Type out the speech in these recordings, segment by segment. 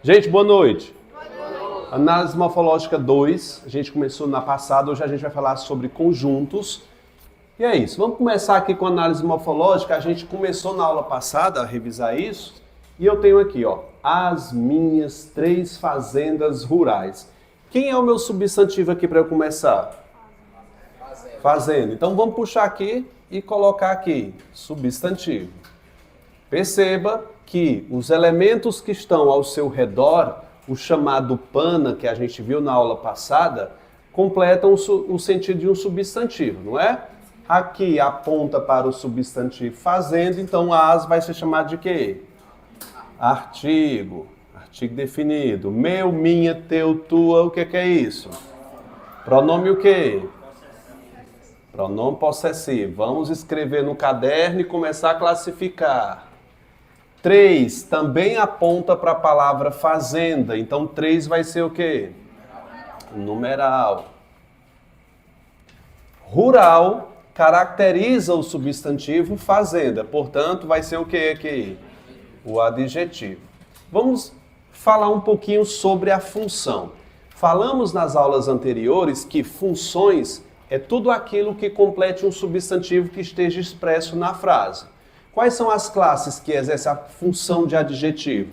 Gente, boa noite. Análise morfológica 2, a gente começou na passada, hoje a gente vai falar sobre conjuntos. E é isso, vamos começar aqui com análise morfológica. A gente começou na aula passada a revisar isso. E eu tenho aqui, ó, as minhas 3 fazendas rurais. Quem é o meu substantivo aqui para eu começar? Fazenda. Então vamos puxar aqui e colocar aqui, substantivo. Perceba que os elementos que estão ao seu redor, o chamado pana, que a gente viu na aula passada, completam o sentido de um substantivo, não é? Aqui aponta para o substantivo fazenda, então as vai ser chamado de quê? Artigo. Artigo definido. Meu, minha, teu, tua, o que é isso? Pronome o quê? Pronome possessivo. Vamos escrever no caderno e começar a classificar. 3 também aponta para a palavra fazenda, então 3 vai ser o quê? Numeral. Rural caracteriza o substantivo fazenda, portanto vai ser o quê aqui? O adjetivo. Vamos falar um pouquinho sobre a função. Falamos nas aulas anteriores que funções é tudo aquilo que complete um substantivo que esteja expresso na frase. Quais são as classes que exercem a função de adjetivo?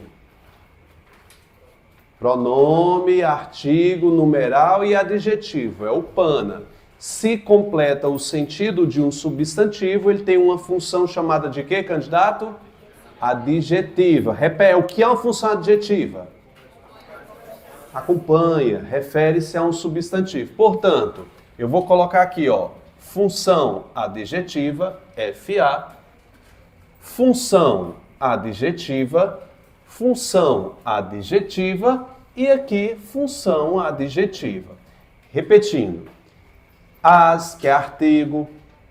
Pronome, artigo, numeral e adjetivo. É o pana. Se completa o sentido de um substantivo, ele tem uma função chamada de quê, candidato? Adjetiva. Repete, o que é uma função adjetiva? Acompanha, refere-se a um substantivo. Portanto, eu vou colocar aqui, ó, função adjetiva, FA, função adjetiva e aqui função adjetiva. Repetindo, as, que é artigo,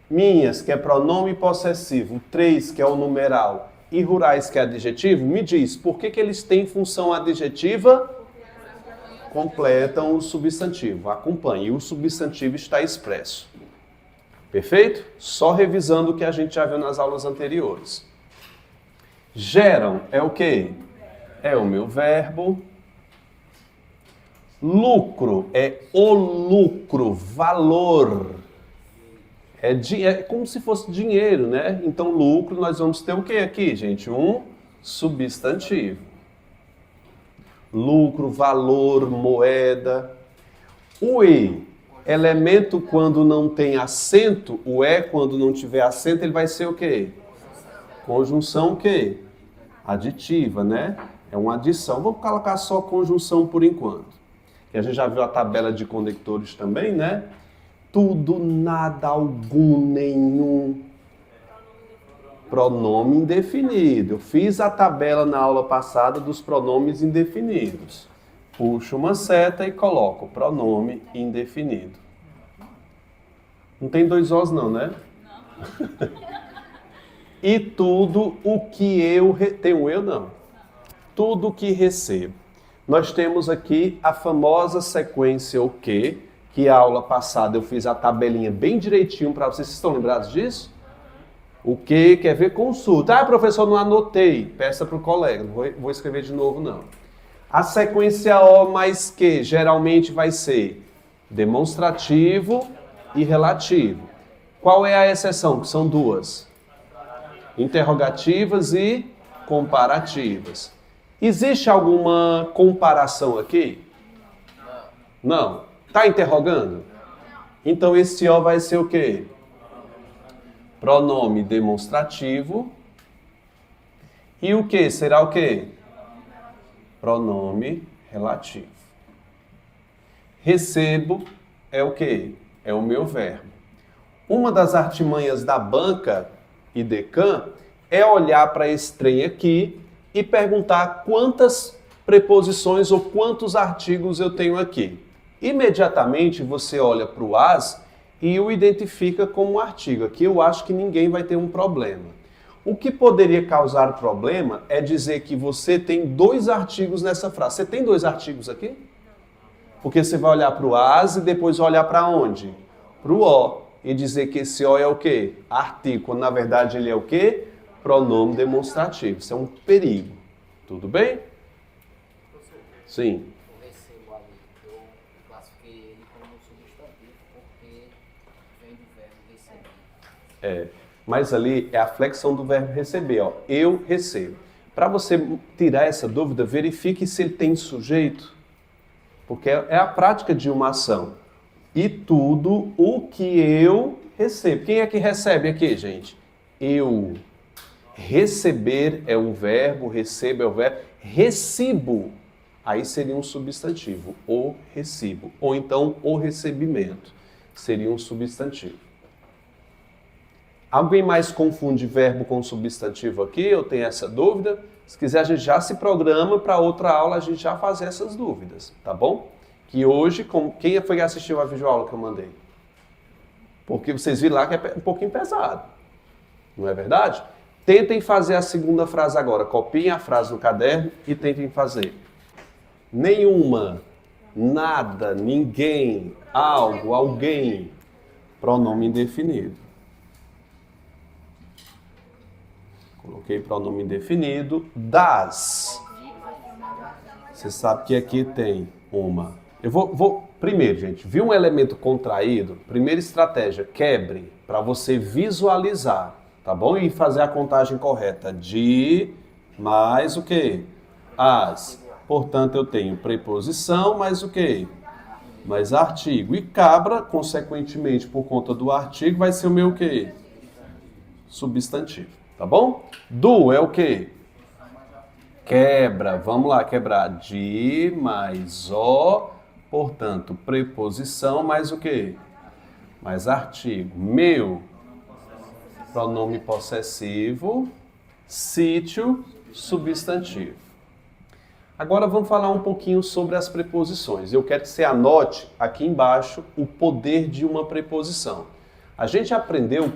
minhas, que é pronome possessivo, 3, que é o numeral, e rurais, que é adjetivo, me diz, por que eles têm função adjetiva? Completam o substantivo, acompanhe, e o substantivo está expresso. Perfeito? Só revisando o que a gente já viu nas aulas anteriores. Geram é o quê? É o meu verbo. Lucro é o lucro, valor. É como se fosse dinheiro, né? Então, lucro, nós vamos ter o quê aqui, gente? Um substantivo. Lucro, valor, moeda. O E, elemento quando não tem acento, o E quando não tiver acento, ele vai ser o quê? Conjunção o quê? Aditiva, né? É uma adição. Vou colocar só conjunção por enquanto. Que a gente já viu a tabela de conectores também, né? Tudo, nada, algum, nenhum. Pronome indefinido. Eu fiz a tabela na aula passada dos pronomes indefinidos. Puxo uma seta e coloco pronome indefinido. Não tem 2 Os não, né? Não. E tudo o que eu... Tem um eu não. Tudo o que recebo. Nós temos aqui a famosa sequência o que a aula passada eu fiz a tabelinha bem direitinho para vocês. Vocês estão lembrados disso? O que quer ver? Consulta. Ah, professor, não anotei. Peça para o colega. Não vou escrever de novo, não. A sequência O mais que geralmente vai ser demonstrativo e relativo. Qual é a exceção? Que são 2. Interrogativas e comparativas. Existe alguma comparação aqui? Não. Está interrogando? Então esse O vai ser o quê? Pronome demonstrativo. E o que? Será o quê? Pronome relativo. Recebo é o quê? É o meu verbo. Uma das artimanhas da banca e Decã é olhar para esse trem aqui e perguntar quantas preposições ou quantos artigos eu tenho aqui. Imediatamente você olha para o as e o identifica como um artigo. Aqui eu acho que ninguém vai ter um problema. O que poderia causar problema é dizer que você tem 2 artigos nessa frase. Você tem 2 artigos aqui? Porque você vai olhar para o as e depois olhar para onde? para o O e dizer que esse O é o quê? Artigo, quando na verdade ele é o quê? Pronome demonstrativo. Isso é um perigo. Tudo bem? Sim. O recebo ali, eu classifiquei ele como substantivo porque vem do verbo receber. Mas ali é a flexão do verbo receber, ó. Eu recebo. Para você tirar essa dúvida, verifique se ele tem sujeito, porque é a prática de uma ação. E tudo o que eu recebo. Quem é que recebe aqui, gente? Eu. Receber é o verbo, recebo é o verbo. Recibo, aí seria um substantivo, o recibo. Ou então o recebimento, seria um substantivo. Alguém mais confunde verbo com substantivo aqui? Eu tenho essa dúvida. Se quiser, a gente já se programa para outra aula, a gente já fazer essas dúvidas, tá bom? Que hoje, quem foi que assistiu a videoaula que eu mandei? Porque vocês viram lá que é um pouquinho pesado, não é verdade? Tentem fazer a segunda frase agora. Copiem a frase no caderno e tentem fazer. Nenhuma, nada, ninguém, algo, alguém. Pronome indefinido. Coloquei pronome indefinido. Das. Você sabe que aqui tem uma. Eu vou primeiro, gente, viu um elemento contraído? Primeira estratégia, quebre para você visualizar. Tá bom? E fazer a contagem correta. De mais o quê? As. Portanto, eu tenho preposição mais o quê? Mais artigo. E cabra, consequentemente, por conta do artigo, vai ser o meu quê? Substantivo. Tá bom? Do é o quê? Quebra. Vamos lá, quebrar. De mais o. Portanto, preposição mais o quê? Mais artigo. Meu. Pronome possessivo, sítio, substantivo. Agora vamos falar um pouquinho sobre as preposições. Eu quero que você anote aqui embaixo o poder de uma preposição. A gente aprendeu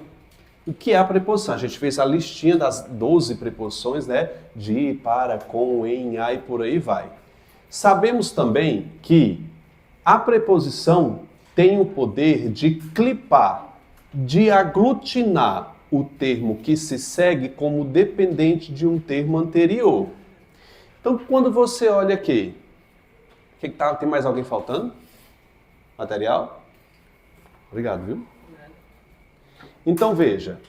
o que é a preposição. A gente fez a listinha das 12 preposições, né? De, para, com, em, a e por aí vai. Sabemos também que a preposição tem o poder de clipar, de aglutinar o termo que se segue como dependente de um termo anterior. Então, quando você olha aqui, tem mais alguém faltando? Material? Obrigado, viu? Então, veja.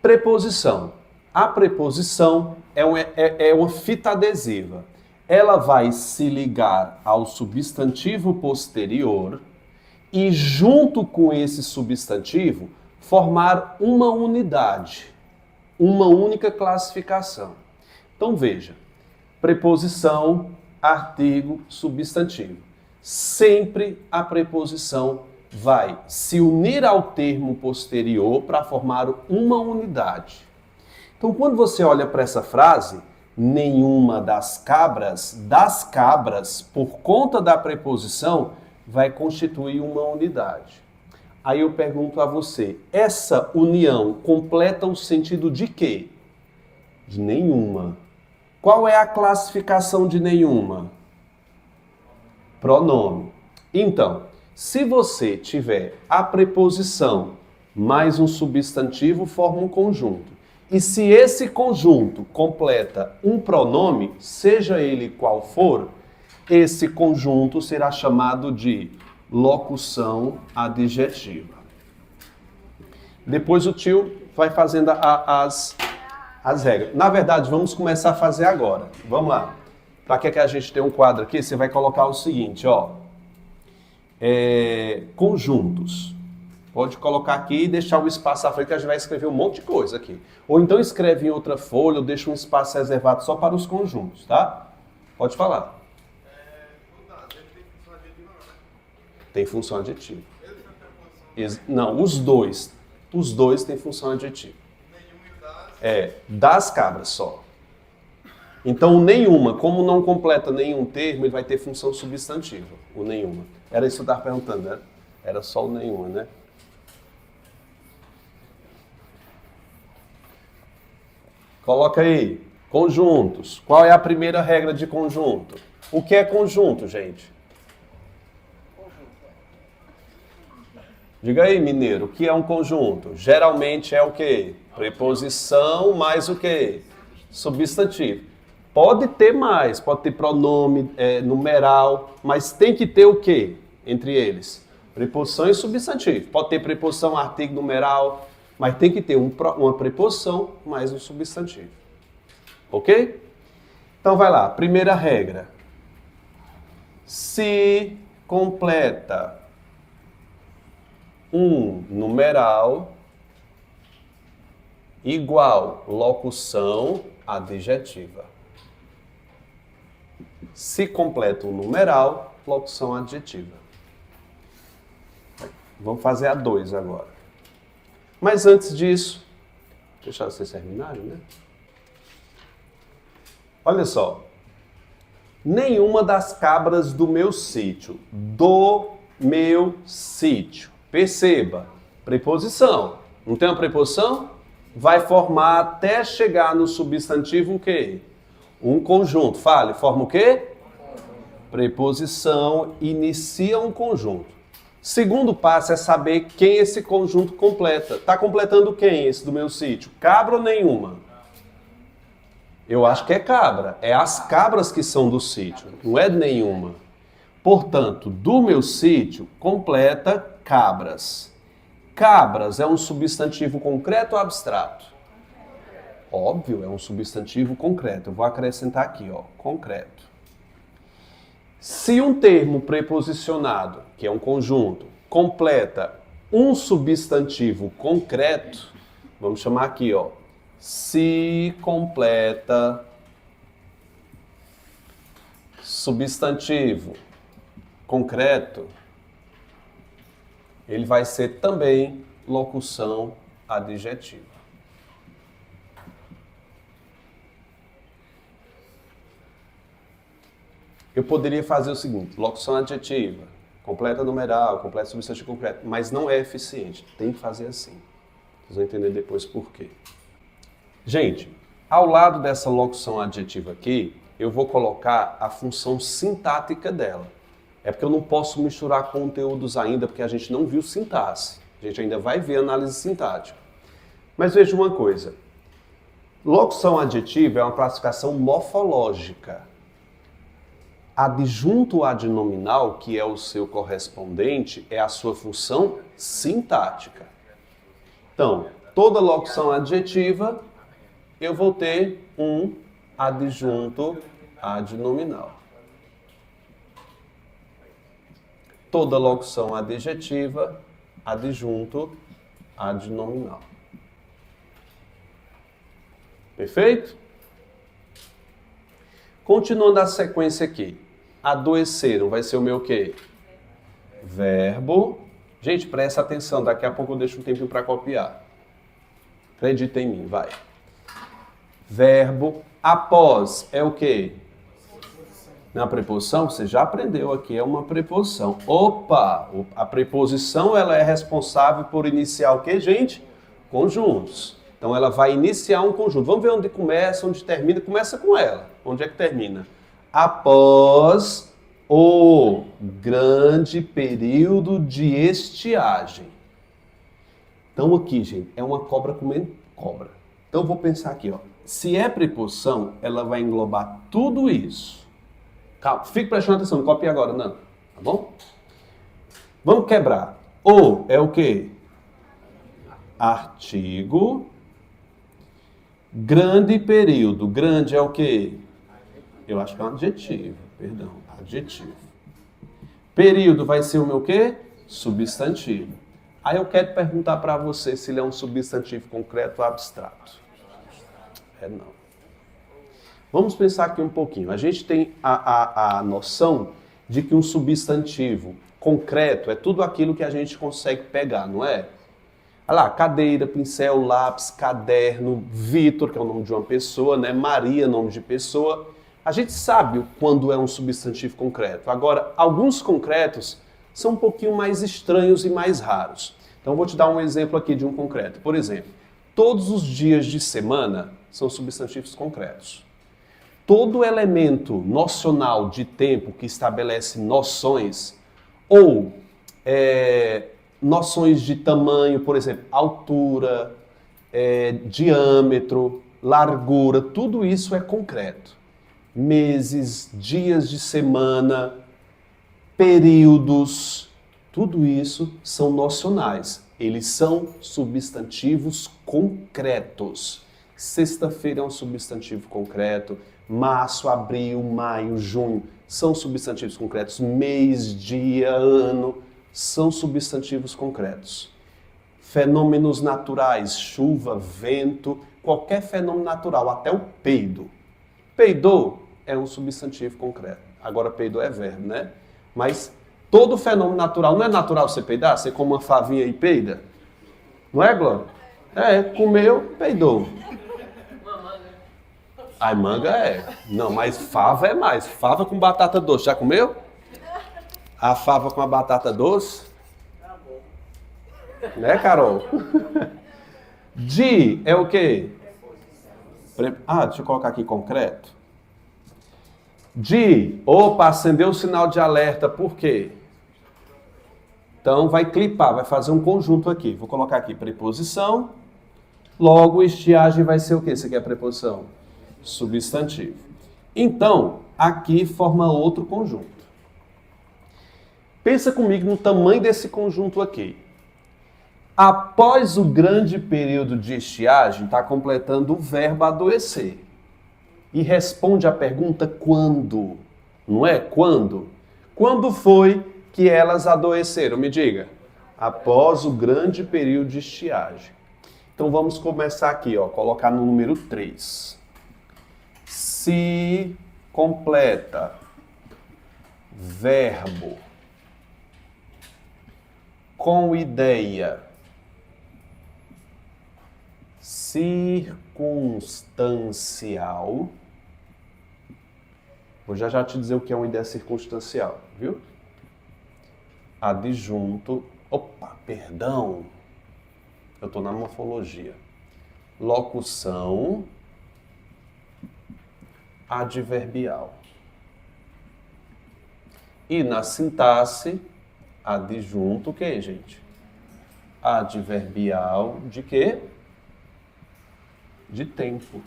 Preposição. A preposição é uma fita adesiva. Ela vai se ligar ao substantivo posterior e, junto com esse substantivo, formar uma unidade, uma única classificação. Então veja, preposição, artigo, substantivo. Sempre a preposição vai se unir ao termo posterior para formar uma unidade. Então quando você olha para essa frase, nenhuma das cabras, por conta da preposição, vai constituir uma unidade. Aí eu pergunto a você, essa união completa o sentido de quê? De nenhuma. Qual é a classificação de nenhuma? Pronome. Então, se você tiver a preposição mais um substantivo, forma um conjunto. E se esse conjunto completa um pronome, seja ele qual for, esse conjunto será chamado de locução adjetiva. Depois o tio vai fazendo as regras. Na verdade, vamos começar a fazer agora. Vamos lá. Para que a gente tenha um quadro aqui, você vai colocar o seguinte, ó. Conjuntos. Pode colocar aqui e deixar o espaço à frente, que a gente vai escrever um monte de coisa aqui. Ou então escreve em outra folha, ou deixa um espaço reservado só para os conjuntos, tá? Pode falar. Tem função adjetiva. Não, os dois. Os dois têm função adjetiva. Das cabras só. Então, o nenhuma, como não completa nenhum termo, ele vai ter função substantiva. O nenhuma. Era isso que eu estava perguntando, né? Era só o nenhuma, né? Coloca aí. Conjuntos. Qual é a primeira regra de conjunto? O que é conjunto, gente? Diga aí, mineiro, o que é um conjunto? Geralmente é o quê? Preposição mais o quê? Substantivo. Pode ter mais, pode ter pronome, numeral, mas tem que ter o quê entre eles? Preposição e substantivo. Pode ter preposição, artigo, numeral, mas tem que ter uma preposição mais um substantivo. Ok? Então vai lá, primeira regra. Se completa um numeral igual locução adjetiva. Se completa um numeral, locução adjetiva. Vamos fazer a 2 agora. Mas antes disso, deixar vocês terminarem, né? Olha só. Nenhuma das cabras do meu sítio. Do meu sítio. Perceba. Preposição. Não tem uma preposição? Vai formar até chegar no substantivo o quê? Um conjunto. Fale, forma o quê? Preposição inicia um conjunto. Segundo passo é saber quem esse conjunto completa. Está completando quem esse do meu sítio? Cabra ou nenhuma? Eu acho que é cabra. É as cabras que são do sítio, não é nenhuma. Portanto, do meu sítio completa cabras. Cabras é um substantivo concreto ou abstrato? Óbvio, é um substantivo concreto. Eu vou acrescentar aqui, ó, concreto. Se um termo preposicionado, que é um conjunto, completa um substantivo concreto, vamos chamar aqui, ó, se completa substantivo concreto, ele vai ser também locução adjetiva. Eu poderia fazer o seguinte, locução adjetiva, completa numeral, completa substantivo concreto, mas não é eficiente, tem que fazer assim. Vocês vão entender depois por quê. Gente, ao lado dessa locução adjetiva aqui, eu vou colocar a função sintática dela. É porque eu não posso misturar conteúdos ainda, porque a gente não viu sintaxe. A gente ainda vai ver análise sintática. Mas veja uma coisa. Locução adjetiva é uma classificação morfológica. Adjunto adnominal, que é o seu correspondente, é a sua função sintática. Então, toda locução adjetiva, eu vou ter um adjunto adnominal. Toda locução adjetiva, adjunto adnominal. Perfeito? Continuando a sequência aqui. Adoeceram vai ser o meu quê? Verbo. Gente, presta atenção, daqui a pouco eu deixo um tempinho para copiar. Acredita em mim, vai. Verbo após é o quê? Na preposição, você já aprendeu aqui, é uma preposição. Opa! A preposição ela é responsável por iniciar o quê, gente? Conjuntos. Então ela vai iniciar um conjunto. Vamos ver onde começa, onde termina. Começa com ela. Onde é que termina? Após o grande período de estiagem. Então aqui, gente, é uma cobra comendo cobra. Então eu vou pensar aqui, ó. Se é preposição, ela vai englobar tudo isso. Calma, fique prestando atenção, não copie agora, não. Tá bom? Vamos quebrar. O é o quê? Artigo. Grande período. Grande é o quê? Eu acho que é um adjetivo. Perdão, adjetivo. Período vai ser o meu quê? Substantivo. Aí eu quero perguntar para você se ele é um substantivo concreto ou abstrato. Não. Vamos pensar aqui um pouquinho. A gente tem a noção de que um substantivo concreto é tudo aquilo que a gente consegue pegar, não é? Olha lá, cadeira, pincel, lápis, caderno, Vitor, que é o nome de uma pessoa, né? Maria, nome de pessoa. A gente sabe quando é um substantivo concreto. Agora, alguns concretos são um pouquinho mais estranhos e mais raros. Então, eu vou te dar um exemplo aqui de um concreto. Por exemplo, todos os dias de semana são substantivos concretos. Todo elemento nocional de tempo que estabelece noções ou noções de tamanho, por exemplo, altura, diâmetro, largura, tudo isso é concreto. Meses, dias de semana, períodos, tudo isso são nocionais. Eles são substantivos concretos. Sexta-feira é um substantivo concreto, março, abril, maio, junho são substantivos concretos, mês, dia, ano são substantivos concretos. Fenômenos naturais, chuva, vento, qualquer fenômeno natural, até o peido. Peidou é um substantivo concreto. Agora, peidou é verbo, né? Mas todo fenômeno natural, não é natural você peidar? Você come uma favinha e peida? Não é, Glória? Comeu, peidou. Ai, manga é. Não, mas fava é mais. Fava com batata doce. Já comeu? A fava com a batata doce? Né, Carol? De é o quê? Deixa eu colocar aqui concreto. De, opa, acendeu o sinal de alerta. Por quê? Então vai clipar, vai fazer um conjunto aqui. Vou colocar aqui preposição. Logo, estiagem vai ser o quê? Você quer a preposição? Substantivo. Então, aqui forma outro conjunto. Pensa comigo no tamanho desse conjunto aqui. Após o grande período de estiagem, está completando o verbo adoecer. E responde a pergunta quando. Não é? Quando? Quando foi que elas adoeceram? Me diga. Após o grande período de estiagem. Então vamos começar aqui, colocar no número 3. Se completa verbo com ideia circunstancial. Vou já te dizer o que é uma ideia circunstancial, viu? Adjunto. Opa, perdão. Eu estou na morfologia. Locução adverbial. E na sintaxe, adjunto o quê, gente? Adverbial de quê? De tempo.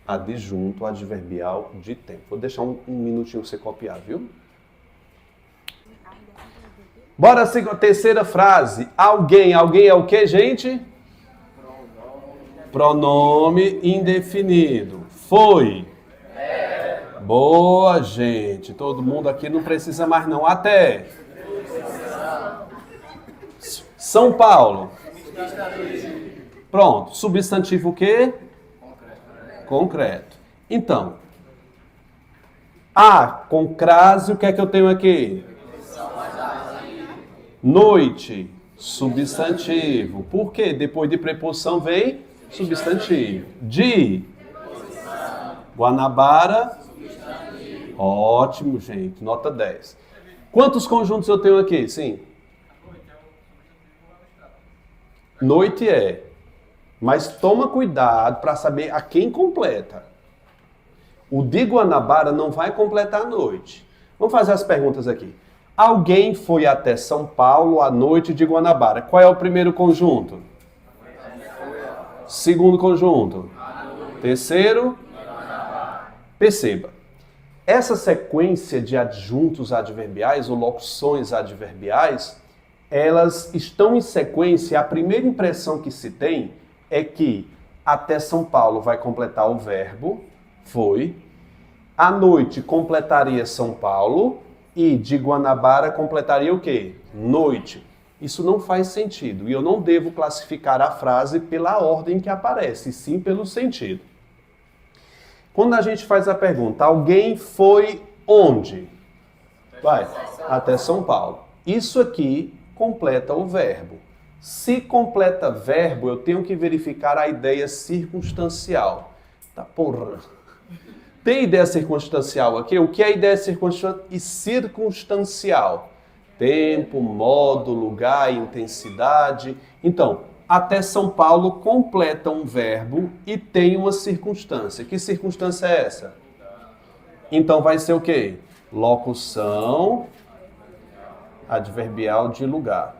Adjunto adverbial de tempo. Vou deixar um minutinho você copiar, viu? Bora seguir a terceira frase. Alguém. Alguém é o quê, gente? Pronome indefinido. Foi. Boa, gente. Todo mundo aqui não precisa mais não. Até. São Paulo. Pronto. Substantivo o quê? Concreto. Então. Com crase, o que é que eu tenho aqui? Noite. Substantivo. Por quê? Depois de preposição vem substantivo. De. Guanabara. Ótimo, gente. Nota 10. Quantos conjuntos eu tenho aqui? Sim. Noite é. Mas toma cuidado para saber a quem completa. O de Guanabara não vai completar a noite. Vamos fazer as perguntas aqui. Alguém foi até São Paulo à noite de Guanabara. Qual é o primeiro conjunto? Segundo conjunto? Terceiro? Perceba. Essa sequência de adjuntos adverbiais ou locuções adverbiais, elas estão em sequência. A primeira impressão que se tem é que até São Paulo vai completar o verbo, foi. À noite completaria São Paulo e de Guanabara completaria o quê? Noite. Isso não faz sentido e eu não devo classificar a frase pela ordem que aparece, e sim pelo sentido. Quando a gente faz a pergunta, alguém foi onde? Vai, até São Paulo. Isso aqui completa o verbo. Se completa verbo, eu tenho que verificar a ideia circunstancial. Tá, porra. Tem ideia circunstancial aqui? O que é ideia circunstancial? Tempo, modo, lugar, intensidade. Então, até São Paulo completa um verbo e tem uma circunstância. Que circunstância é essa? Então vai ser o quê? Locução adverbial de lugar.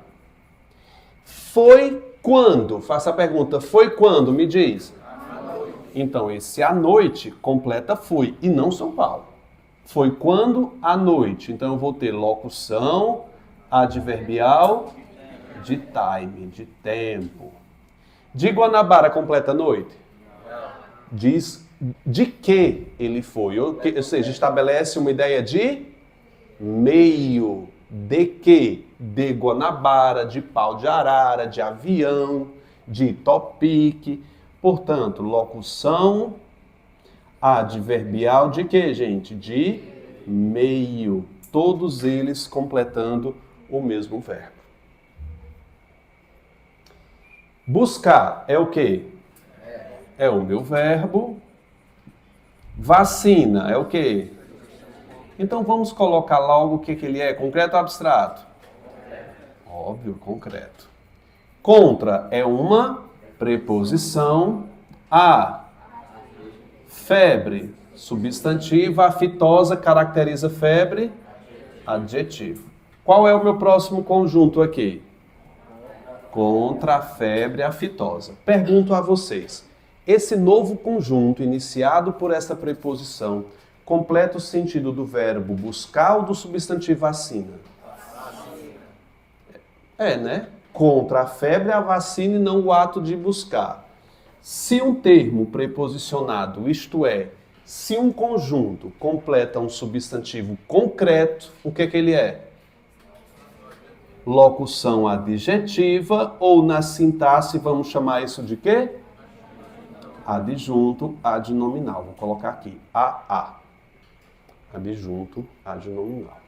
Foi quando? Faça a pergunta, foi quando? Me diz. Então, esse à noite completa fui, e não São Paulo. Foi quando? À noite. Então, eu vou ter locução adverbial de time, de tempo. De Guanabara completa noite? Diz de que ele foi, ou seja, estabelece uma ideia de meio. De que? De Guanabara, de pau de arara, de avião, de topique. Portanto, locução adverbial de que, gente? De meio. Todos eles completando o mesmo verbo. Buscar é o quê? É o meu verbo. Vacina é o quê? Então vamos colocar logo o que ele é, concreto ou abstrato? Óbvio, concreto. Contra é uma preposição. A, febre, substantivo. Aftosa caracteriza febre, adjetivo. Qual é o meu próximo conjunto aqui? Contra a febre aftosa. Pergunto a vocês, esse novo conjunto iniciado por essa preposição completa o sentido do verbo buscar ou do substantivo vacina? É, né? Contra a febre, a vacina e não o ato de buscar. Se um termo preposicionado, isto é, se um conjunto completa um substantivo concreto, o que ele é? Locução adjetiva, ou na sintaxe vamos chamar isso de quê? Adjunto adnominal. Vou colocar aqui, AA. Adjunto adnominal.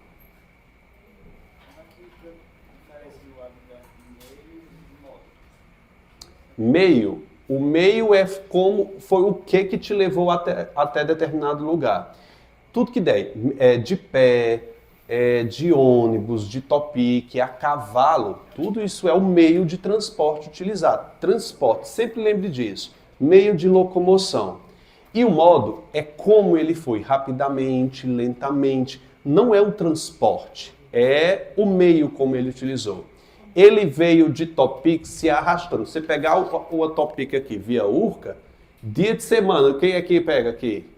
Meio. O meio é como foi o que te levou até determinado lugar. Tudo que der, de pé, de ônibus, de topique, a cavalo, tudo isso é o meio de transporte utilizado. Transporte, sempre lembre disso. Meio de locomoção. E o modo é como ele foi, rapidamente, lentamente. Não é um transporte, é o meio como ele utilizou. Ele veio de topique se arrastando. Você pegar o topique aqui via Urca, dia de semana, quem aqui pega aqui?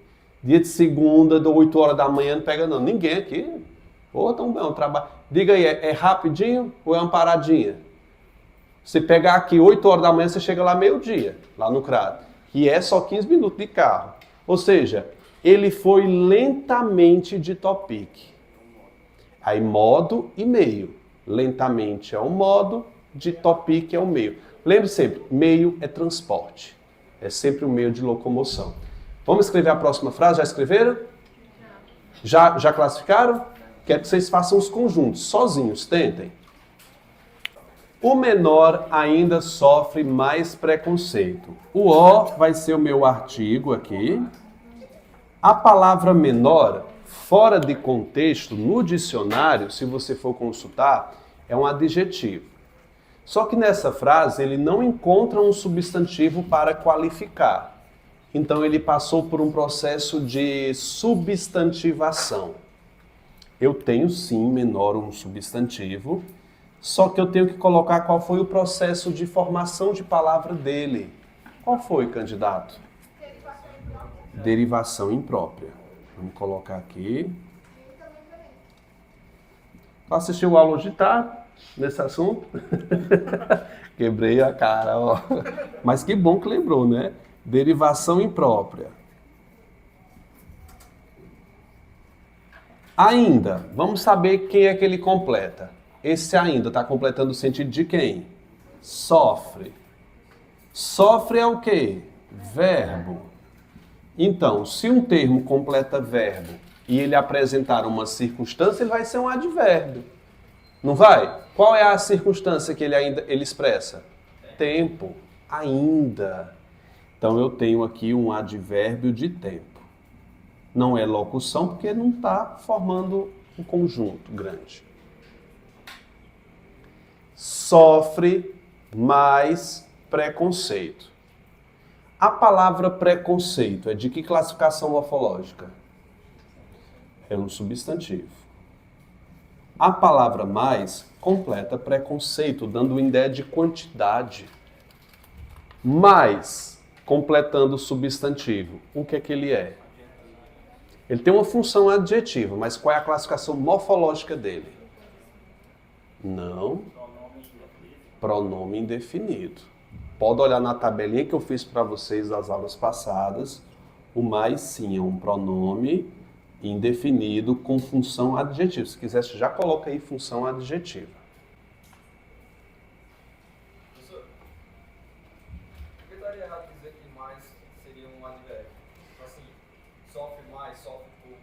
Dia de segunda, de 8 horas da manhã, não pega não. Ninguém aqui. Pô, tão bem, um trabalho. Diga aí, é rapidinho ou é uma paradinha? Você pegar aqui 8 horas da manhã, você chega lá meio-dia, lá no Crato. Que é só 15 minutos de carro. Ou seja, ele foi lentamente de topique. Aí modo e meio. Lentamente é o modo, de topique é o meio. Lembre sempre, meio é transporte. É sempre um meio de locomoção. Vamos escrever a próxima frase? Já escreveram? Já classificaram? Quero que vocês façam os conjuntos, sozinhos, tentem. O menor ainda sofre mais preconceito. O O vai ser o meu artigo aqui. A palavra menor, fora de contexto, no dicionário, se você for consultar, é um adjetivo. Só que nessa frase ele não encontra um substantivo para qualificar. Então ele passou por um processo de substantivação. Eu tenho sim, menor, um substantivo, só que eu tenho que colocar qual foi o processo de formação de palavra dele. Qual foi, candidato? Derivação imprópria. Vamos colocar aqui. Assistiu a aula de tarde nesse assunto? Quebrei a cara, ó. Mas que bom que lembrou, né? Derivação imprópria. Ainda, vamos saber quem é que ele completa. Esse ainda está completando o sentido de quem? Sofre. Sofre é o quê? Verbo. Então, se um termo completa verbo e ele apresentar uma circunstância, ele vai ser um advérbio. Não vai? Qual é a circunstância que ele expressa? Tempo. Ainda. Então, eu tenho aqui um advérbio de tempo. Não é locução porque não está formando um conjunto grande. Sofre mais preconceito. A palavra preconceito é de que classificação morfológica? É um substantivo. A palavra mais completa preconceito, dando uma ideia de quantidade. Mais, completando o substantivo. O que é que ele é? Ele tem uma função adjetiva, mas qual é a classificação morfológica dele? Não. Pronome indefinido. Pode olhar na tabelinha que eu fiz para vocês das aulas passadas. O mais sim é um pronome indefinido com função adjetiva. Se quiser, você já coloca aí função adjetiva. Professor, por que estaria errado dizer que mais seria um advérbio? Assim, sofre mais, sofre pouco.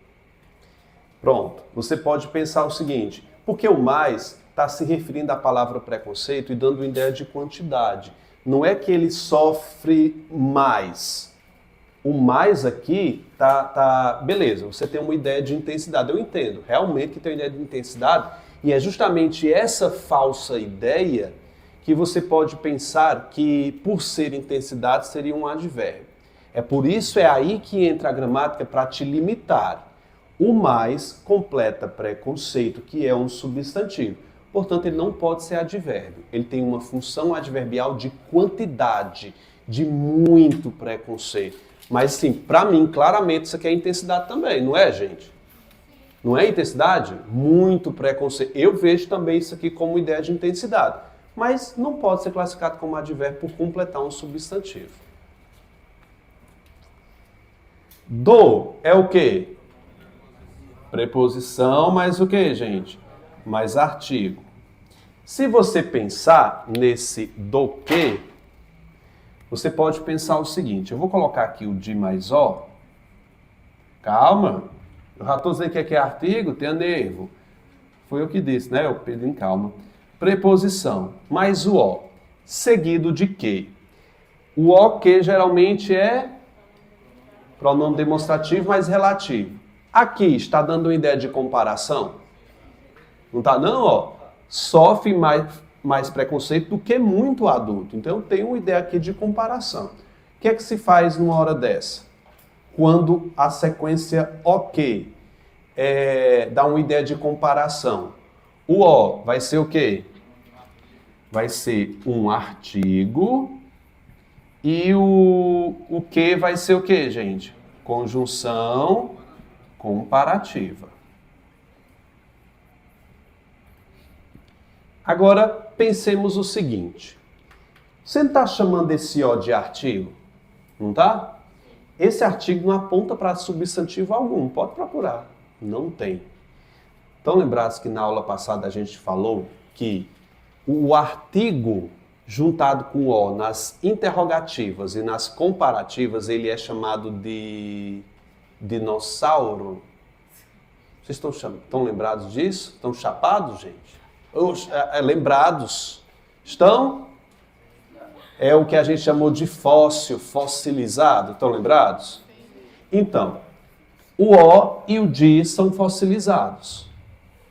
Pronto. Você pode pensar o seguinte, porque o mais está se referindo à palavra preconceito e dando uma ideia de quantidade. Não é que ele sofre mais. O mais aqui beleza, você tem uma ideia de intensidade. Eu entendo, realmente que tem uma ideia de intensidade, e é justamente essa falsa ideia que você pode pensar que, por ser intensidade, seria um advérbio. É por isso, é aí que entra a gramática para te limitar. O mais completa preconceito, que é um substantivo. Portanto, ele não pode ser advérbio. Ele tem uma função adverbial de quantidade, de muito preconceito. Mas, sim, para mim, claramente, isso aqui é intensidade também, não é, gente? Não é intensidade? Muito preconceito. Eu vejo também isso aqui como ideia de intensidade. Mas não pode ser classificado como advérbio por completar um substantivo. Do é o quê? Preposição, mais o quê, gente? Mais artigo. Se você pensar nesse do que, você pode pensar o seguinte, eu vou colocar aqui o de mais ó. Calma, eu já estou dizendo que aqui é artigo, tenha nervo. Foi eu que disse, né? Eu pedi em calma. Preposição, mais o ó, seguido de que? O ó que geralmente é pronome demonstrativo, mas relativo. Aqui está dando uma ideia de comparação? Não está não, ó? Sofre mais preconceito do que muito adulto. Então, eu tenho uma ideia aqui de comparação. O que é que se faz numa hora dessa? Quando a sequência ok dá uma ideia de comparação. O ó vai ser o quê? Vai ser um artigo e o que vai ser o quê, gente? Conjunção comparativa. Agora, pensemos o seguinte. Você não está chamando esse ó de artigo? Não está? Esse artigo não aponta para substantivo algum. Pode procurar. Não tem. Então, lembrados que na aula passada a gente falou que o artigo juntado com o ó nas interrogativas e nas comparativas, ele é chamado de dinossauro. Vocês estão lembrados disso? Estão chapados, gente? Lembrados? Estão? É o que a gente chamou de fóssil, fossilizado. Estão lembrados? Então, o ó e o de são fossilizados.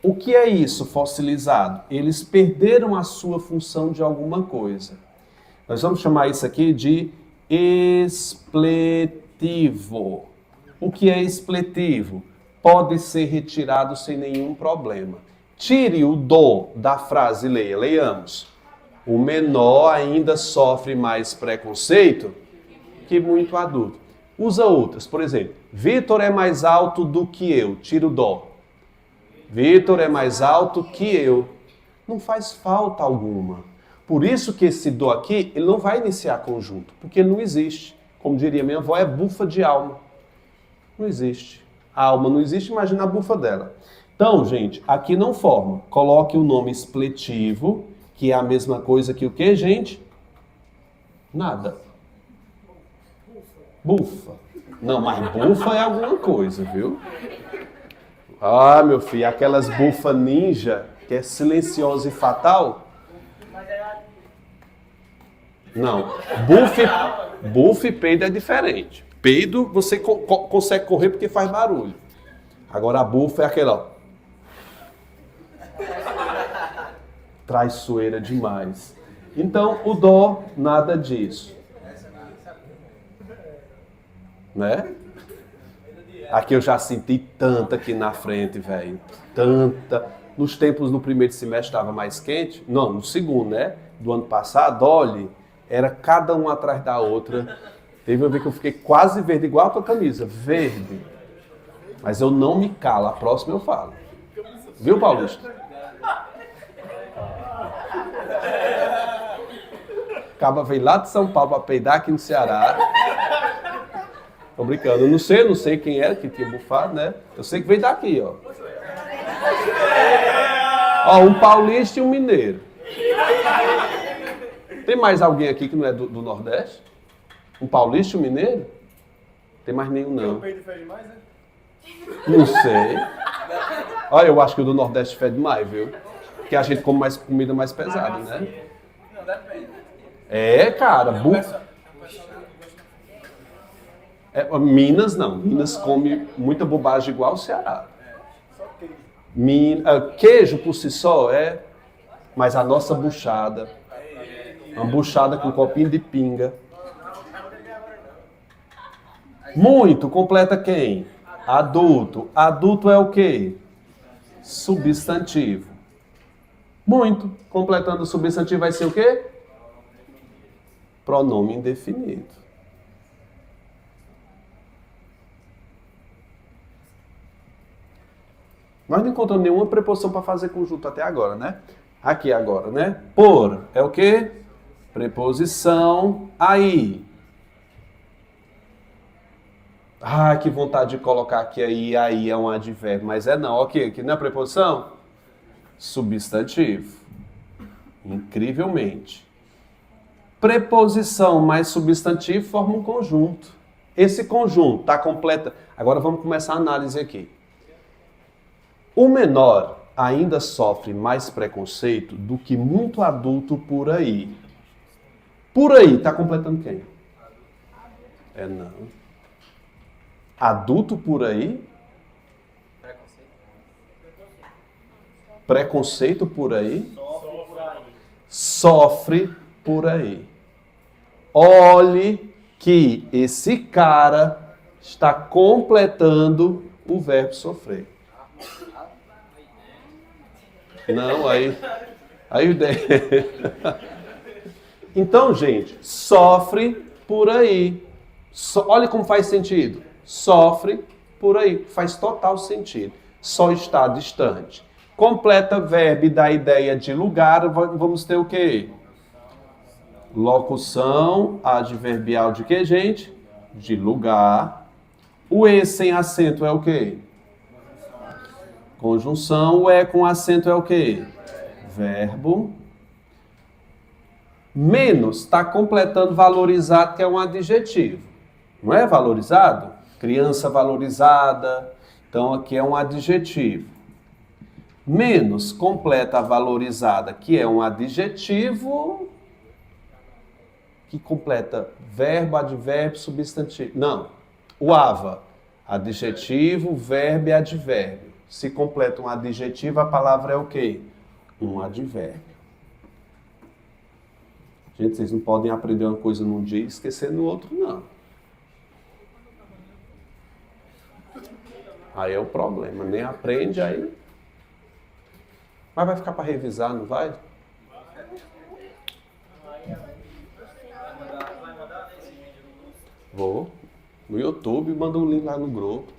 O que é isso, fossilizado? Eles perderam a sua função de alguma coisa. Nós vamos chamar isso aqui de expletivo. O que é expletivo? Pode ser retirado sem nenhum problema. Tire o do da frase e leia. Leiamos. O menor ainda sofre mais preconceito que muito adulto. Usa outras. Por exemplo, Vitor é mais alto do que eu. Tira o do. Vitor é mais alto que eu. Não faz falta alguma. Por isso que esse do aqui, ele não vai iniciar conjunto, porque ele não existe. Como diria minha avó, é bufa de alma. Não existe. A alma não existe, imagina a bufa dela. Então, gente, aqui não forma. Coloque o nome expletivo, que é a mesma coisa que o quê, gente? Nada. Bufa. Não, mas bufa é alguma coisa, viu? Ah, meu filho, aquelas bufa ninja, que é silenciosa e fatal. Não, bufa e peido é diferente. Peido você consegue correr porque faz barulho. Agora a bufa é aquela, ó. Traiçoeira demais. Então, o dó, nada disso. Né? Aqui eu já senti tanta aqui na frente, velho. Tanta. nos tempos do primeiro semestre estava mais quente. Não, no segundo, né? Do ano passado, olhe, era cada um atrás da outra. Teve uma vez que eu fiquei quase verde, igual a tua camisa, verde. Mas eu não me calo, a próxima eu falo. Viu, Paulista? Acaba veio lá de São Paulo para peidar aqui no Ceará. Tô brincando, eu não sei quem era que tinha bufado, né? Eu sei que veio daqui, ó. Ó, um paulista e um mineiro. Tem mais alguém aqui que não é do Nordeste? Um paulista e um mineiro? Tem mais nenhum, não. O peito fede mais, né? Não sei. Olha, eu acho que o do Nordeste fede mais, viu? Porque a gente come mais comida mais pesada, né? Não, depende. É, cara. Minas não. Minas come muita bobagem igual o Ceará. Só queijo. Queijo por si só é, mas a nossa buchada, uma buchada com um copinho de pinga. Muito, completa quem? Adulto. Adulto é o quê? Substantivo. Muito, completando o substantivo vai ser o quê? Pronome indefinido. Nós não encontramos nenhuma preposição para fazer conjunto até agora, né? Aqui agora, né? Por é o quê? Preposição aí. Ah, que vontade de colocar aqui aí é um advérbio, mas é não. Ok, aqui não é preposição? Substantivo. Incrivelmente. Preposição mais substantivo formam um conjunto. Esse conjunto está completo. Agora vamos começar a análise aqui. O menor ainda sofre mais preconceito do que muito adulto por aí. Por aí, está completando quem? É não. Adulto por aí? Preconceito por aí? Sofre por aí. Olhe que esse cara está completando o verbo sofrer. Não, aí Então, gente, sofre por aí. Olha como faz sentido. Sofre por aí. Faz total sentido. Só está distante. Completa verbo e dá ideia de lugar. Vamos ter o quê? Locução adverbial de quê, gente? De lugar. O E sem acento é o quê? Conjunção. O E com acento é o quê? Verbo. Menos está completando valorizado, que é um adjetivo. Não é valorizado? Criança valorizada. Então aqui é um adjetivo. Menos completa a valorizada, que é um adjetivo que completa verbo, advérbio, substantivo. Não. O ava, adjetivo, verbo e advérbio. Se completa um adjetivo, a palavra é o quê? Um advérbio. Gente, vocês não podem aprender uma coisa num dia e esquecer no outro, não. Aí é o problema. Nem aprende, aí... Mas vai ficar para revisar, não vai? Vou. No YouTube, manda um link lá no grupo.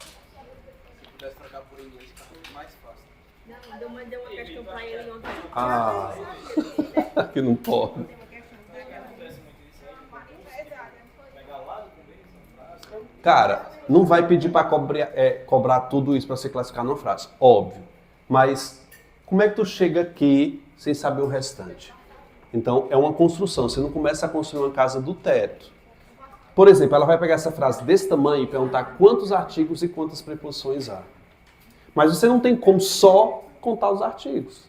Se pudesse trocar por inglês, fica muito mais fácil. Não, eu mandei uma questão pra ele ontem. Ah, que não pode. Cara, não vai pedir para cobrar tudo isso para você classificar numa frase, óbvio. Mas como é que tu chega aqui sem saber o restante? Então, é uma construção. Você não começa a construir uma casa do teto. Por exemplo, ela vai pegar essa frase desse tamanho e perguntar quantos artigos e quantas preposições há. Mas você não tem como só contar os artigos.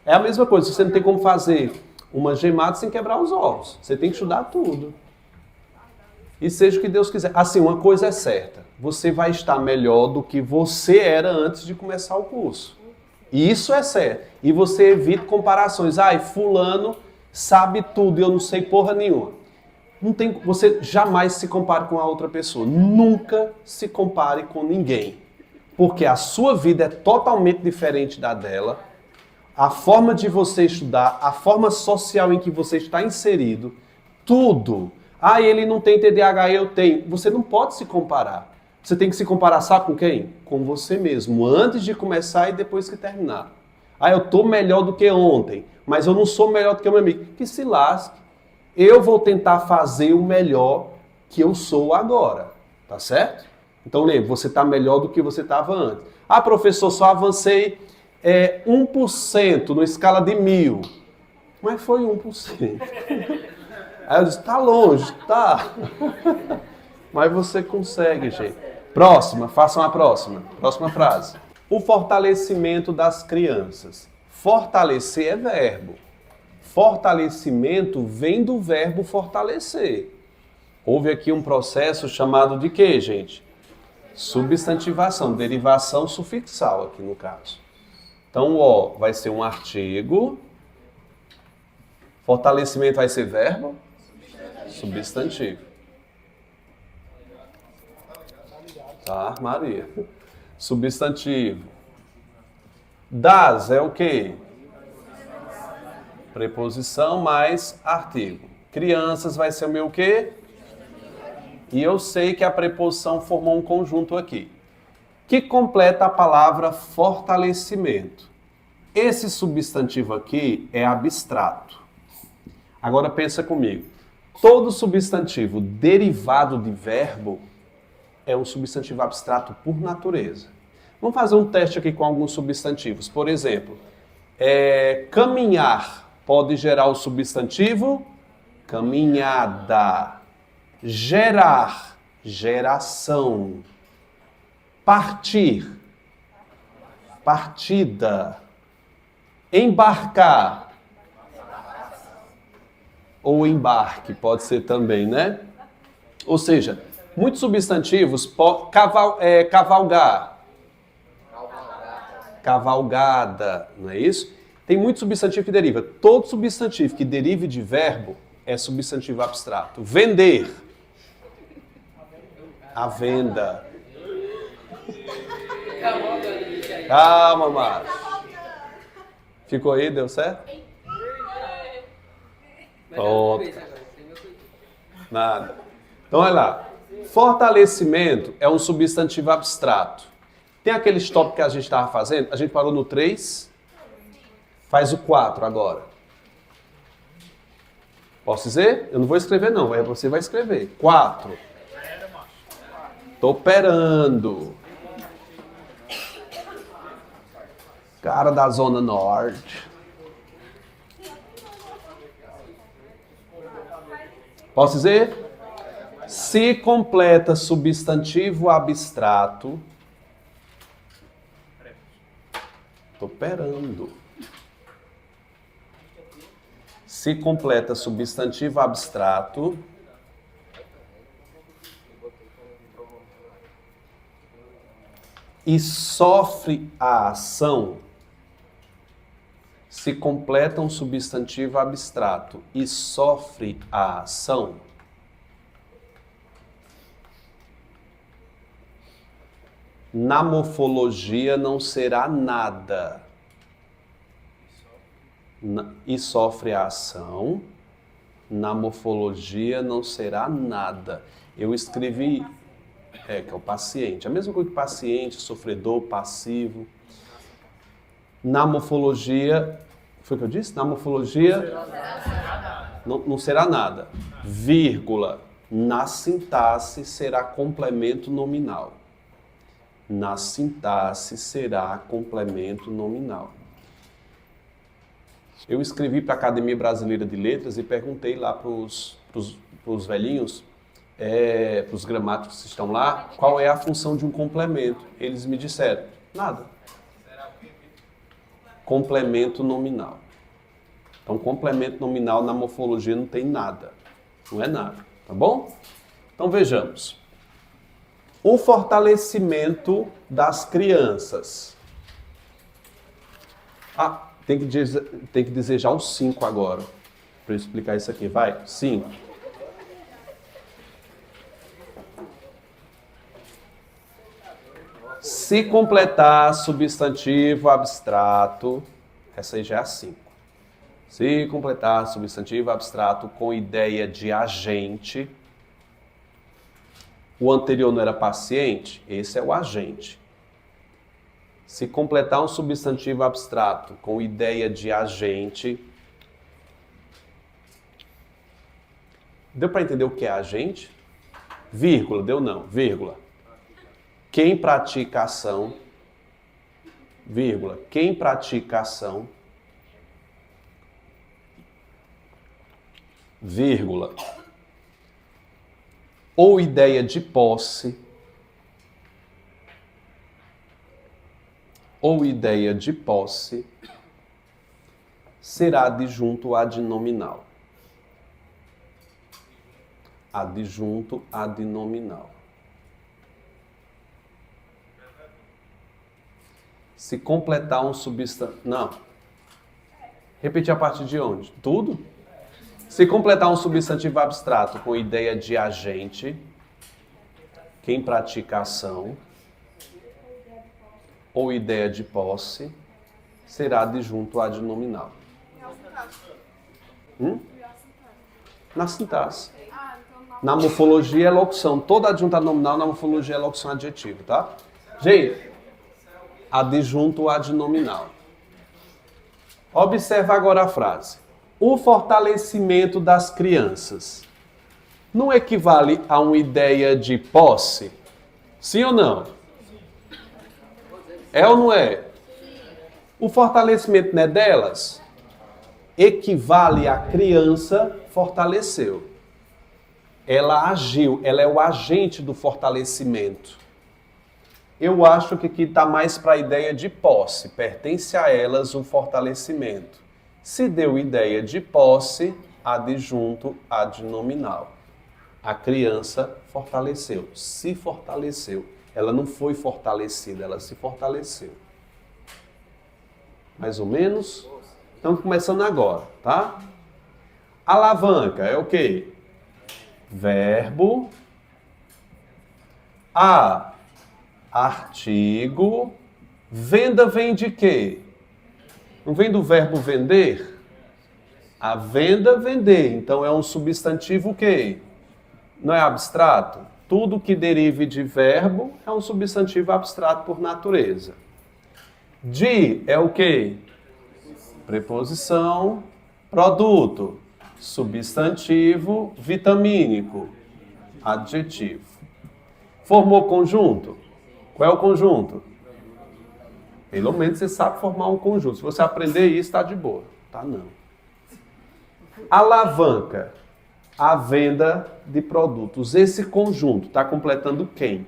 É a mesma coisa, você não tem como fazer uma gemada sem quebrar os ovos. Você tem que estudar tudo. E seja o que Deus quiser. Assim, uma coisa é certa. Você vai estar melhor do que você era antes de começar o curso. E isso é certo. E você evita comparações. Ai, fulano sabe tudo e eu não sei porra nenhuma. Não tem, você jamais se compare com a outra pessoa. Nunca se compare com ninguém. porque a sua vida é totalmente diferente da dela, a forma de você estudar, a forma social em que você está inserido, tudo. Ah, ele não tem TDAH, eu tenho. Você não pode se comparar. Você tem que se comparar, sabe com quem? Com você mesmo, antes de começar e depois que terminar. Ah, eu estou melhor do que ontem, mas eu não sou melhor do que o meu amigo. Que se lasque. Eu vou tentar fazer o melhor que eu sou agora. Tá certo? Então lembre, você está melhor do que você estava antes. Ah, professor, só avancei 1% na escala de 1000. Mas foi 1%. Aí eu disse, tá longe, tá. Mas você consegue, gente. Próxima, façam a próxima. Próxima frase. O fortalecimento das crianças. Fortalecer é verbo. Fortalecimento vem do verbo fortalecer. Houve aqui um processo chamado de quê, gente? Substantivação, derivação sufixal aqui no caso. Então, o vai ser um artigo. Fortalecimento vai ser verbo? Substantivo. Tá, Maria. Substantivo. Das é o quê? Preposição mais artigo. Crianças vai ser o meu quê? E eu sei que a preposição formou um conjunto aqui, que completa a palavra fortalecimento. Esse substantivo aqui é abstrato. Agora pensa comigo. Todo substantivo derivado de verbo é um substantivo abstrato por natureza. Vamos fazer um teste aqui com alguns substantivos. Por exemplo, caminhar pode gerar o substantivo caminhada. Gerar, geração. Partir, partida. Embarcar ou embarque, pode ser também, né? Ou seja, muitos substantivos, cavalgar, cavalgada, não é isso? Tem muito substantivo que deriva. Todo substantivo que derive de verbo é substantivo abstrato. Vender, a venda. Calma, macho. Ficou aí? Deu certo? Pronto. Nada. Então, olha lá. Fortalecimento é um substantivo abstrato. Tem aquele stop que a gente estava fazendo? A gente parou no 3. Faz o 4 agora. Posso dizer? Eu não vou escrever não, você vai escrever. 4. Tô operando. Cara da Zona Norte. Posso dizer? Se completa substantivo abstrato. Tô operando. Se completa substantivo abstrato. E sofre a ação. Se completa um substantivo abstrato e sofre a ação. Na morfologia não será nada. E sofre a ação. Na morfologia não será nada. Eu escrevi, que é o paciente. A mesma coisa que paciente, sofredor, passivo. Na morfologia, foi o que eu disse? Na morfologia não será nada. Vírgula. Na sintaxe será complemento nominal. Na sintaxe será complemento nominal. Eu escrevi para a Academia Brasileira de Letras e perguntei lá para os velhinhos, para os gramáticos que estão lá, qual é a função de um complemento. Eles me disseram, nada. Complemento nominal. Então, complemento nominal na morfologia não tem nada. Não é nada, tá bom? Então, vejamos. O fortalecimento das crianças. Tem que dizer já os 5 agora. Para eu explicar isso aqui. Vai, 5. Se completar substantivo abstrato, essa aí já é a 5. Se completar substantivo abstrato com ideia de agente, o anterior não era paciente? Esse é o agente. Se completar um substantivo abstrato com ideia de agente, deu para entender o que é agente? Vírgula, deu não, vírgula. Quem pratica ação, vírgula, quem pratica ação, vírgula, ou ideia de posse, ou ideia de posse, será adjunto adnominal. Adjunto adnominal. Se completar um substantivo... Não. Repetir a partir de onde? Tudo? Se completar um substantivo abstrato com ideia de agente, quem pratica ação, ou ideia de posse, será adjunto adnominal. Na sintaxe. Na morfologia é locução. Toda adjunta adnominal na morfologia é locução adjetiva, tá? Gente, adjunto adnominal. Observa agora a frase. O fortalecimento das crianças não equivale a uma ideia de posse? Sim ou não? É ou não é? O fortalecimento não é delas? Equivale a criança fortaleceu. Ela agiu, ela é o agente do fortalecimento. Eu acho que aqui está mais para a ideia de posse. Pertence a elas o fortalecimento. Se deu ideia de posse, adjunto adnominal. A criança fortaleceu, se fortaleceu. Ela não foi fortalecida, ela se fortaleceu. Mais ou menos? Estamos começando agora, tá? Alavanca é o quê? Verbo. A. Artigo. Venda vem de quê? Não vem do verbo vender? A venda, vender. Então é um substantivo o quê? Não é abstrato? Tudo que derive de verbo é um substantivo abstrato por natureza. De é o quê? Preposição. Produto. Substantivo vitamínico. Adjetivo. Formou conjunto? Qual é o conjunto? Pelo menos você sabe formar um conjunto. Se você aprender isso, está de boa. Tá não. Alavanca. A venda de produtos. Esse conjunto está completando quem?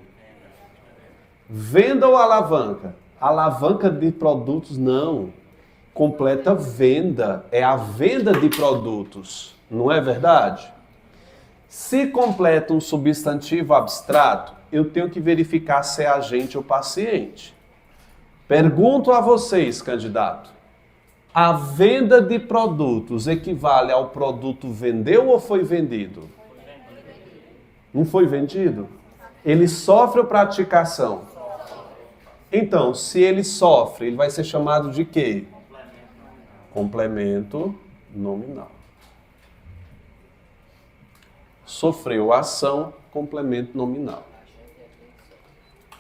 Venda ou alavanca? Alavanca de produtos, não. Completa venda. É a venda de produtos. Não é verdade? Se completa um substantivo abstrato, eu tenho que verificar se é agente ou paciente. Pergunto a vocês, candidato. A venda de produtos equivale ao produto vendeu ou foi vendido? Não foi vendido? Ele sofre ou pratica ação? Então, se ele sofre, ele vai ser chamado de quê? Complemento nominal. Sofreu ação, complemento nominal.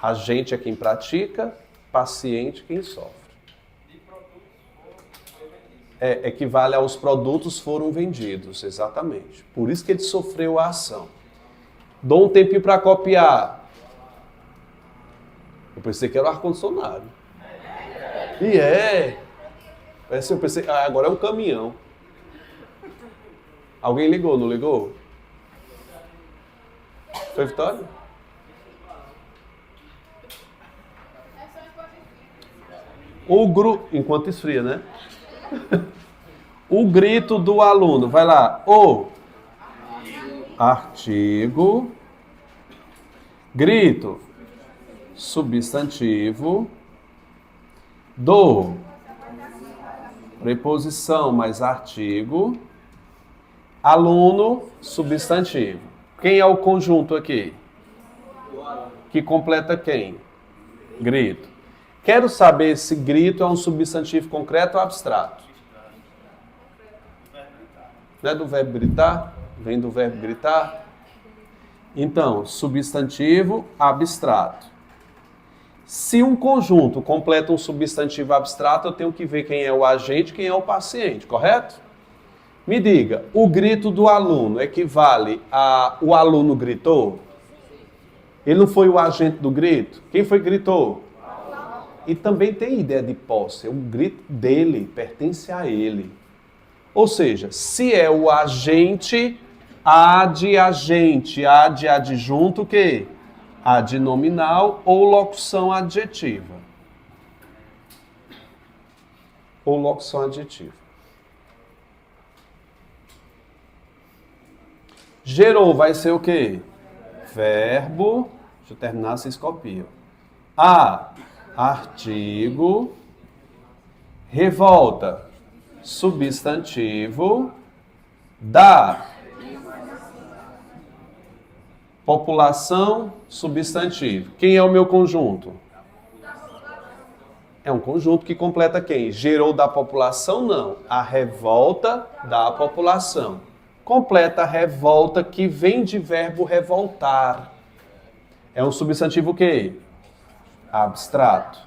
Agente é quem pratica, paciente quem sofre. Equivale aos produtos foram vendidos, exatamente. Por isso que ele sofreu a ação. Dou um tempinho para copiar. Eu pensei que era o ar-condicionado. E eu pensei, agora é um caminhão. Alguém ligou, não ligou? Foi Vitória? Enquanto esfria, né? O grito do aluno. Vai lá. O artigo. Grito. Substantivo. Do. Preposição mais artigo. Aluno. Substantivo. Quem é o conjunto aqui? Que completa quem? Grito. Quero saber se grito é um substantivo concreto ou abstrato. Não é do verbo gritar? Vem do verbo gritar? Então, substantivo abstrato. Se um conjunto completa um substantivo abstrato, eu tenho que ver quem é o agente e quem é o paciente, correto? Me diga, o grito do aluno equivale a o aluno gritou? Ele não foi o agente do grito? Quem foi que gritou? E também tem ideia de posse. O grito dele pertence a ele. Ou seja, se é o agente, há de agente, há de adjunto o quê? Adnominal ou locução adjetiva. Ou locução adjetiva. Gerou vai ser o quê? Verbo. Deixa eu terminar, vocês copiam. Artigo. Revolta. Substantivo. Da. População. Substantivo. Quem é o meu conjunto? É um conjunto que completa quem? Gerou da população? Não. A revolta da população. Completa a revolta que vem de verbo revoltar. É um substantivo o quê? Abstrato.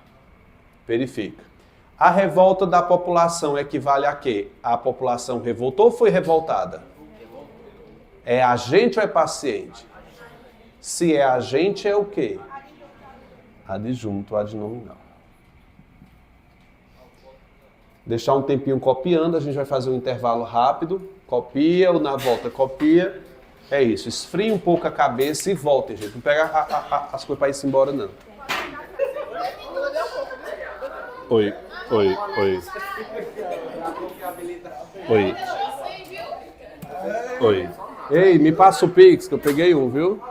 Verifica. A revolta da população equivale a quê? A população revoltou ou foi revoltada? É agente ou é paciente? Se é agente, é o quê? Adjunto, adnominal. Deixar um tempinho copiando, a gente vai fazer um intervalo rápido. Copia ou na volta copia. É isso, esfria um pouco a cabeça e voltem, gente. Não pega as coisas para ir embora, não. Oi. Ei, me passa o Pix, que eu peguei um, viu?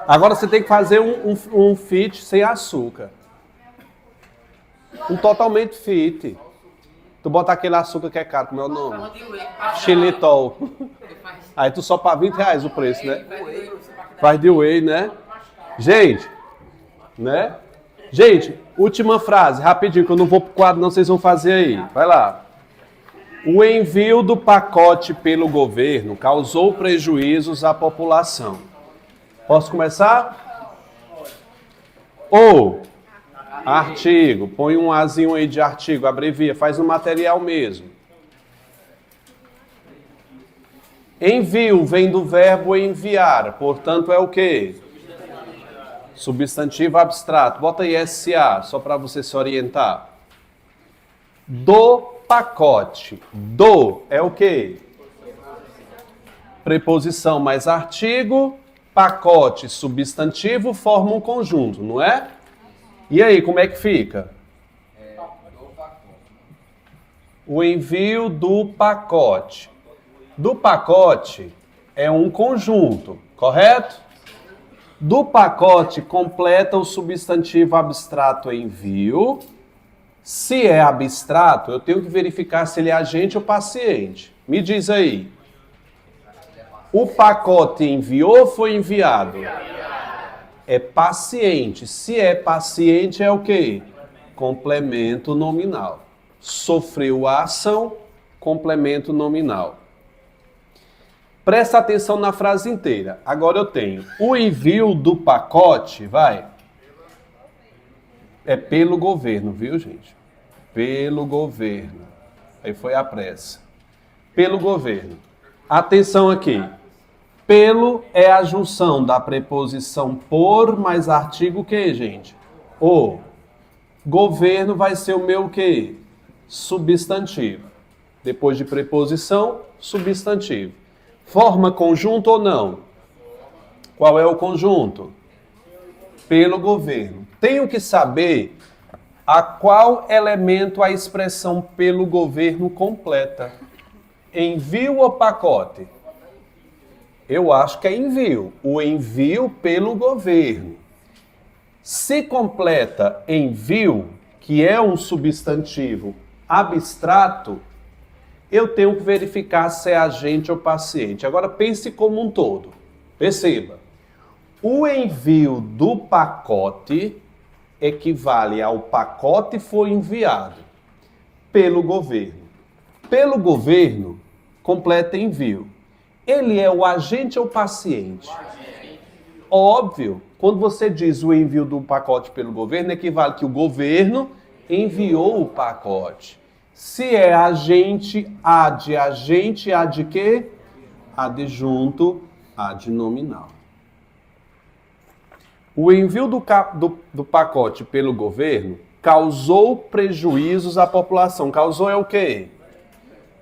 Agora você tem que fazer um fit sem açúcar. Um totalmente fit. Tu bota aquele açúcar que é caro, como é o nome? Xilitol. Aí tu só paga R$20 o preço, né? Faz de whey, né? Gente, né? Gente, última frase, rapidinho, que eu não vou pro quadro, não, vocês vão fazer aí. Vai lá. O envio do pacote pelo governo causou prejuízos à população. Posso começar? Artigo. Põe um azinho aí de artigo, abrevia, faz no material mesmo. Envio vem do verbo enviar, portanto é o quê? Substantivo abstrato. Bota aí SA, só para você se orientar. Do pacote. Do é o quê? Preposição mais artigo. Pacote, substantivo, forma um conjunto, não é? E aí, como é que fica? O envio do pacote. Do pacote é um conjunto, correto? Do pacote completa o substantivo abstrato envio. Se é abstrato, eu tenho que verificar se ele é agente ou paciente. Me diz aí. O pacote enviou ou foi enviado? É paciente. Se é paciente, é o quê? Complemento nominal. Sofreu a ação, complemento nominal. Presta atenção na frase inteira. Agora eu tenho o envio do pacote, é pelo governo, viu, gente? Pelo governo. Aí foi a pressa. Pelo governo. Atenção aqui. Pelo é a junção da preposição por mais artigo que, gente? O. Governo vai ser o meu quê? Substantivo. Depois de preposição, substantivo. Forma conjunto ou não? Qual é o conjunto? Pelo governo. Tenho que saber a qual elemento a expressão pelo governo completa. Envio ou pacote? Eu acho que é envio. O envio pelo governo. Se completa envio, que é um substantivo abstrato, eu tenho que verificar se é agente ou paciente. Agora pense como um todo. Perceba. O envio do pacote equivale ao pacote foi enviado pelo governo. Pelo governo, completa envio. Ele é o agente ou paciente? Óbvio, quando você diz o envio do pacote pelo governo, equivale que o governo enviou o pacote. Se é agente, A de quê? Adjunto, ad nominal. O envio do pacote pelo governo causou prejuízos à população. Causou é o quê?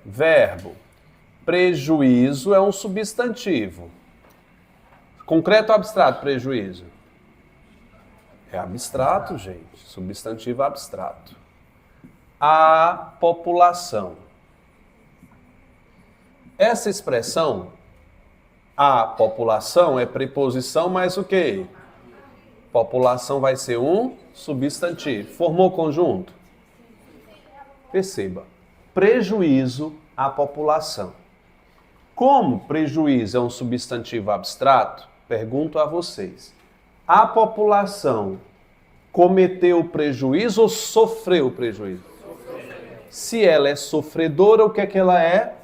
Verbo. Prejuízo é um substantivo. Concreto ou abstrato, prejuízo? É abstrato, gente. Substantivo abstrato. A população. Essa expressão, a população, é preposição mais o quê? População vai ser um substantivo. Formou conjunto? Perceba. Prejuízo à população. Como prejuízo é um substantivo abstrato, pergunto a vocês. A população cometeu prejuízo ou sofreu prejuízo? Se ela é sofredora, o que é que ela é?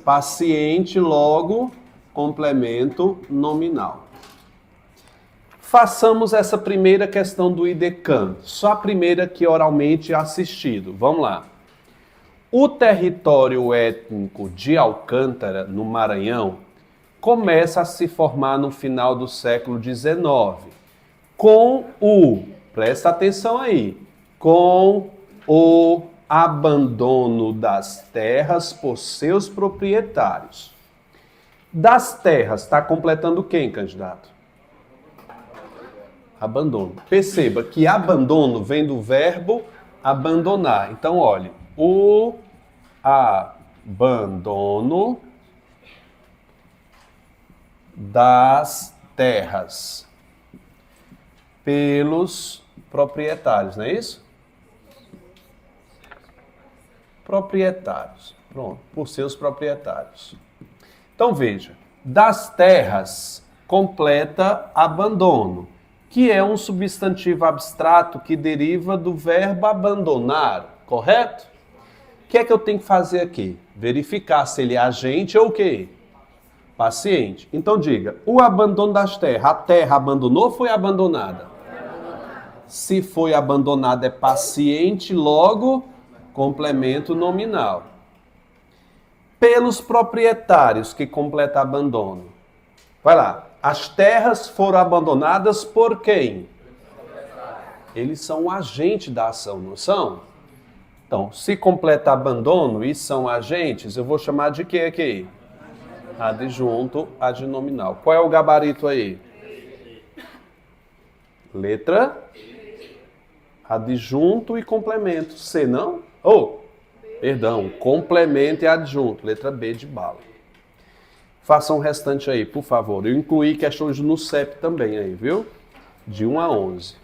Paciente, logo, complemento nominal. Façamos essa primeira questão do IDECAM, só a primeira que oralmente é assistido. Vamos lá. O território étnico de Alcântara, no Maranhão, começa a se formar no final do século XIX, com presta atenção aí, com o abandono das terras por seus proprietários. Das terras, está completando quem, candidato? Abandono. Perceba que abandono vem do verbo abandonar. Então, olhe, o abandono das terras pelos proprietários, não é isso? Proprietários. Pronto, por seus proprietários. Então, veja, das terras completa abandono, que é um substantivo abstrato que deriva do verbo abandonar, correto? O que é que eu tenho que fazer aqui? Verificar se ele é agente ou o quê? Paciente. Então diga, o abandono das terras, a terra abandonou ou foi abandonada? Se foi abandonada é paciente, logo, complemento nominal. Pelos proprietários que completa abandono. Vai lá. As terras foram abandonadas por quem? Eles são o agente da ação, não são? Então, se completa abandono e são agentes, eu vou chamar de quê aqui? Adjunto, adnominal. Qual é o gabarito aí? Letra adjunto e complemento. C, não? Perdão, complemento e adjunto. Letra B de bala. Façam o restante aí, por favor. Eu incluí questões no CEP também aí, viu? De 1 a 11.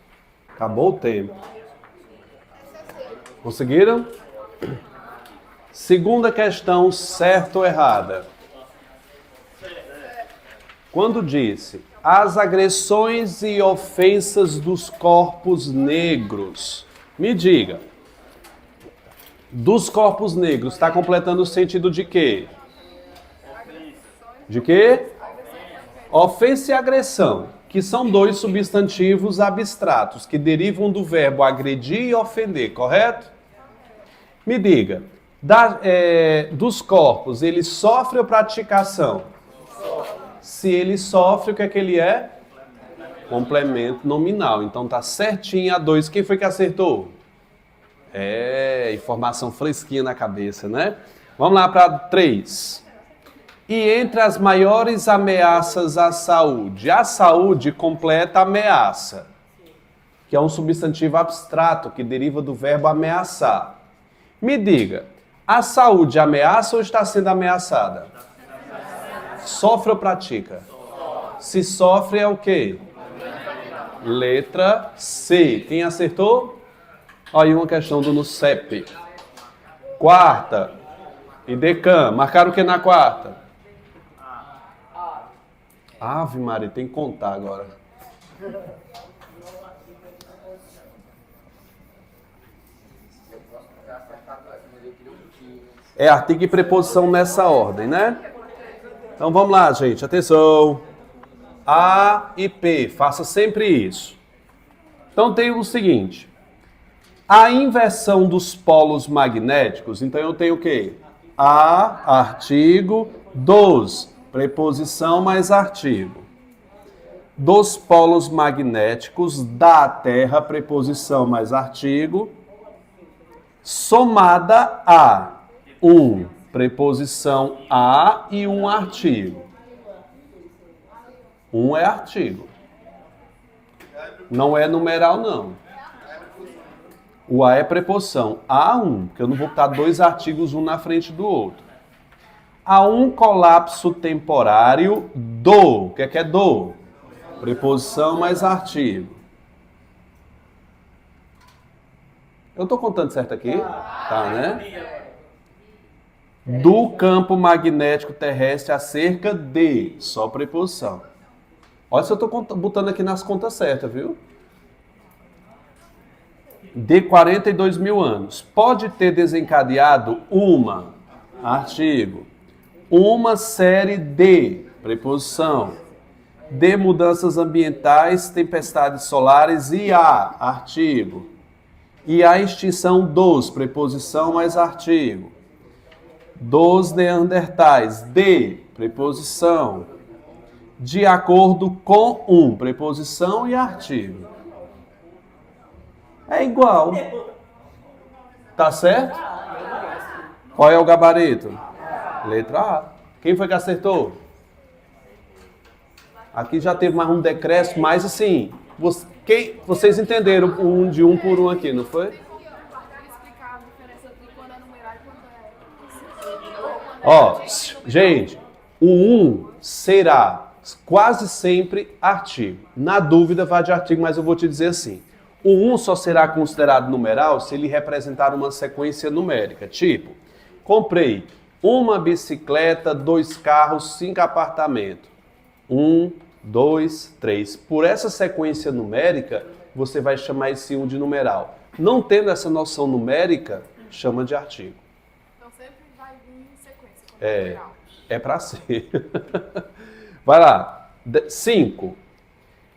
Acabou o tempo. Conseguiram? Segunda questão, certa ou errada? Quando disse as agressões e ofensas dos corpos negros, me diga, dos corpos negros, está completando o sentido de quê? De quê? Ofensa e agressão, que são dois substantivos abstratos, que derivam do verbo agredir e ofender, correto? Me diga, dos corpos, ele sofre ou pratica ação? Se ele sofre, o que é que ele é? Complemento nominal. Então tá certinho a 2. Quem foi que acertou? Informação fresquinha na cabeça, né? Vamos lá para 3. E entre as maiores ameaças à saúde, a saúde completa ameaça, que é um substantivo abstrato que deriva do verbo ameaçar. Me diga, a saúde ameaça ou está sendo ameaçada? Sofre ou pratica? Se sofre é o quê? Letra C. Quem acertou? Olha aí uma questão do NUCEP. Quarta. IDECAM. Marcaram o que na quarta? Ave Maria, tem que contar agora. É artigo e preposição nessa ordem, né? Então vamos lá, gente. Atenção. A e P. Faça sempre isso. Então tem o seguinte. A inversão dos polos magnéticos. Então eu tenho o quê? A, artigo, dos. Preposição mais artigo. Dos polos magnéticos da Terra, preposição mais artigo, somada a preposição a e artigo. É artigo. Não é numeral, não. O a é preposição. A1, porque eu não vou botar dois artigos um na frente do outro. Há colapso temporário do. O que é do? Preposição mais artigo. Eu estou contando certo aqui? Tá, né? Do campo magnético terrestre acerca de. Só preposição. Olha se eu estou botando aqui nas contas certas, viu? De 42 mil anos. Pode ter desencadeado artigo. Uma série de. Preposição. De mudanças ambientais, tempestades solares e artigo. E a extinção dos, preposição mais artigo. Dos neandertais, de, preposição. De acordo com preposição e artigo. É igual. Tá certo? Qual é o gabarito? Letra A. Quem foi que acertou? Aqui já teve mais um decréscimo, mas assim, vocês entenderam de um por um aqui, não foi? Ó, gente, o será quase sempre artigo. Na dúvida, vá de artigo, mas eu vou te dizer assim. O só será considerado numeral se ele representar uma sequência numérica. Tipo, comprei uma bicicleta, 2 carros, 5 apartamentos. 1, 2, 3. Por essa sequência numérica, você vai chamar esse de numeral. Não tendo essa noção numérica, chama de artigo. Então sempre vai vir em sequência. É para ser. Vai lá. 5.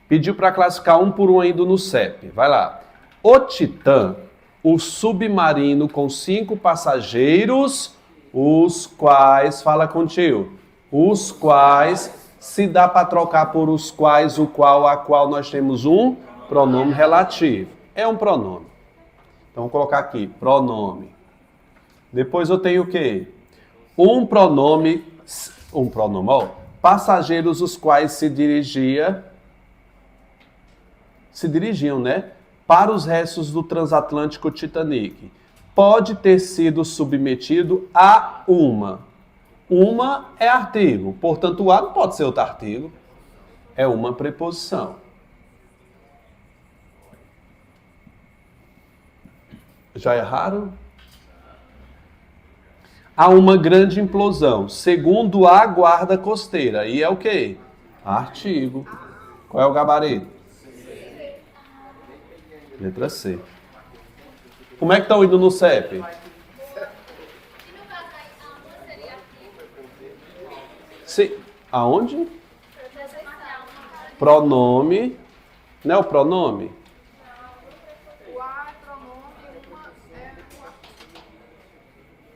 Pediu para classificar um por um ainda no CEP. Vai lá. O Titã, o submarino com 5 passageiros, os quais, fala contigo, os quais... Se dá para trocar por os quais, o qual, a qual nós temos um pronome relativo. É um pronome. Então, vou colocar aqui, pronome. Depois eu tenho o quê? Um pronome, ó. Passageiros os quais se dirigiam, né? Para os restos do transatlântico Titanic. Pode ter sido submetido a uma é artigo, portanto o a não pode ser outro artigo, é uma preposição. Já erraram? Há uma grande implosão, segundo a guarda costeira, e é o quê? Artigo. Qual é o gabarito? Letra C. Como é que estão indo no CEP? Sim. Aonde? Pronome. Não é o pronome? O A é pronome, uma é o artigo.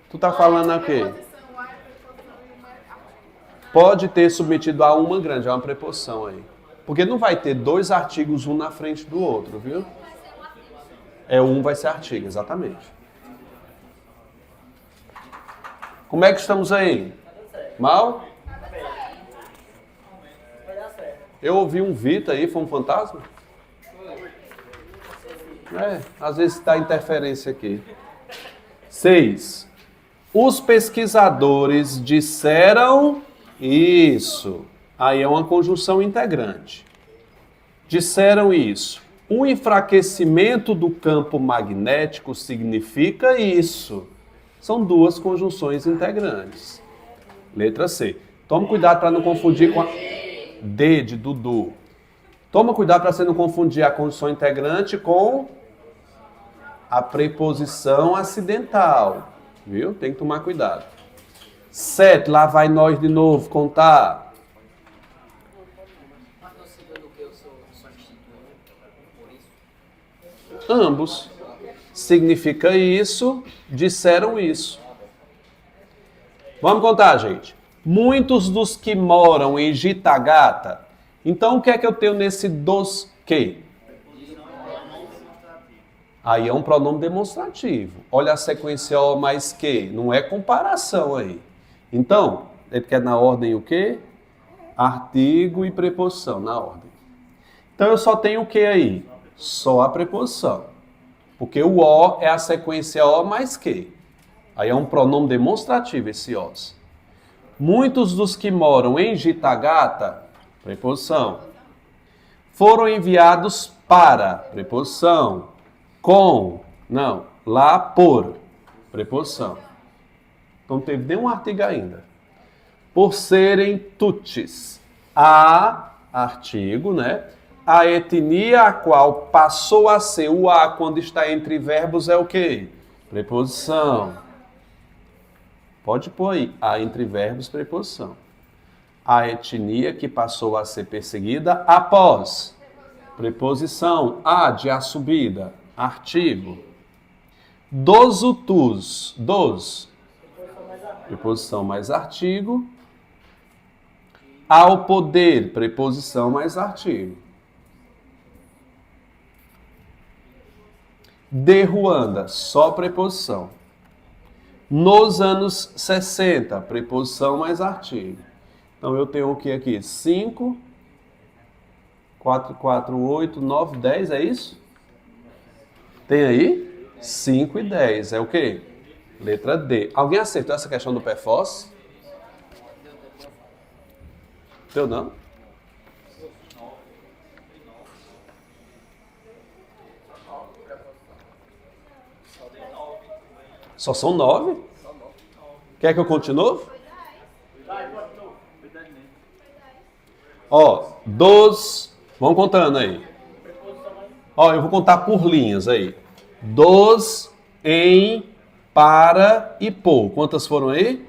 Tu tá falando o quê? Preposição, A é preposição e uma é artigo. Pode ter submetido a uma grande, é uma preposição aí. Porque não vai ter dois artigos um na frente do outro, viu? Vai ser artigo, exatamente. Como é que estamos aí? Mal? Eu ouvi um Vita aí, foi um fantasma? Às vezes está interferência aqui. 6. Os pesquisadores disseram isso. Aí é uma conjunção integrante. Disseram isso. O enfraquecimento do campo magnético significa isso. São duas conjunções integrantes. Letra C. Tome cuidado para não confundir com a D de Dudu. Toma cuidado para você não confundir a conjunção integrante com a preposição acidental. Viu? Tem que tomar cuidado. 7, lá vai nós de novo contar. Mas não segundo o que eu sou substituindo por isso. Ambos. Significa isso, disseram isso. Vamos contar, gente. Muitos dos que moram em Gitagata. Então, o que é que eu tenho nesse dos que? Aí é um pronome demonstrativo. Olha a sequência O mais que. Não é comparação aí. Então, ele quer na ordem o quê? Artigo e preposição na ordem. Então, eu só tenho o que aí? Só a preposição. Porque o O é a sequência O mais que. Aí é um pronome demonstrativo esse os. Muitos dos que moram em Gitagata, preposição, foram enviados para, preposição, com, não, lá por, preposição. Então não teve nenhum artigo ainda. Por serem tutis. A, artigo, né? A etnia a qual passou a ser o a quando está entre verbos é o quê? Preposição. Pode pôr aí, a entre verbos, preposição. A etnia que passou a ser perseguida após. Preposição. A de a subida. Artigo. Dos utus. Dos. Preposição mais artigo. Ao poder. Preposição mais artigo. De Ruanda. Só preposição. Nos anos 60, preposição mais artigo. Então eu tenho o que aqui? 5, 4, 4, 8, 9, 10, é isso? Tem aí? 5 e 10, é o quê? Letra D. Alguém acertou essa questão do PFOS? Teu não? Só são 9? Quer que eu conte de novo? Ó, dos... Vamos contando aí. Ó, eu vou contar por linhas aí. Dos, em, para e por. Quantas foram aí?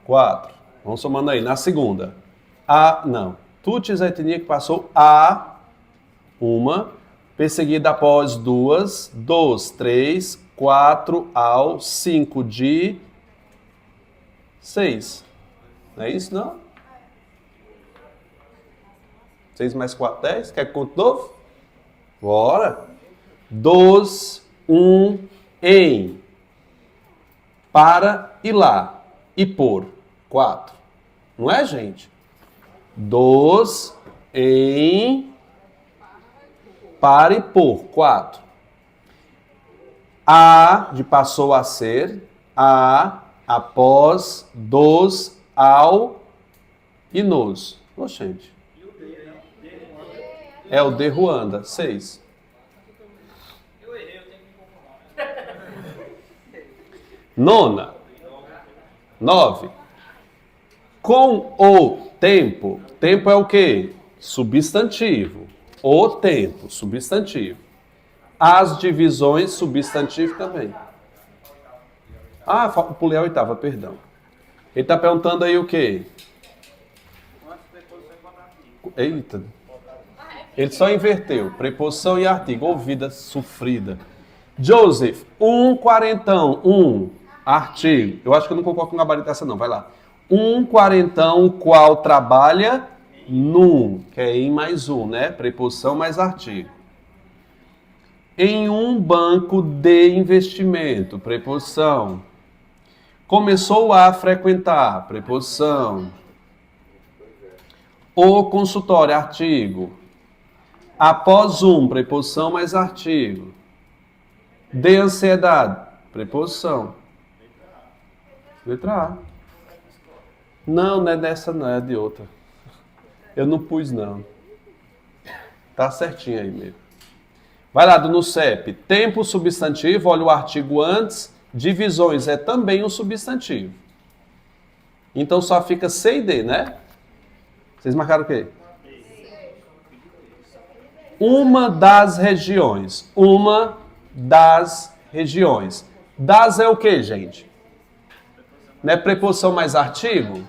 4. Vamos somando aí. Na segunda. A, não. Tutis a etnia que passou a, uma, perseguida após 2, 2, 3, 4 ao 5 de 6. Não é isso, não? 6 mais 4, 10. Quer que conte de novo? Bora. Dos, em, para e lá. E por. 4. Não é, gente? Dos, em, para e por. 4. A, de passou a ser, a, após, dos, ao e nos. Oxente. É o de Ruanda, 6. Eu errei, eu tenho que me conformar. Nona. 9. Com o tempo. Tempo é o quê? Substantivo. O tempo, substantivo. As divisões, substantivo também. Ah, pulei a oitava, perdão. Ele está perguntando aí o quê? Eita. Ele só inverteu. Preposição e artigo. Ô, vida sofrida. Joseph, quarentão. Artigo. Eu acho que eu não concordo com a gabarito essa não. Vai lá. Quarentão, o qual trabalha num. Que é em mais um, né? Preposição mais artigo. Em um banco de investimento, preposição. Começou a frequentar, preposição. O consultório, artigo. Após um, preposição mais artigo. De ansiedade, preposição. Letra A. Não é dessa não, é de outra. Eu não pus não. Tá certinho aí mesmo. Vai lá, no CEP. Tempo substantivo, olha o artigo antes. Divisões é também um substantivo. Então só fica C e D, né? Vocês marcaram o quê? Uma das regiões. Uma das regiões. Das é o que, gente? Não é preposição mais artigo?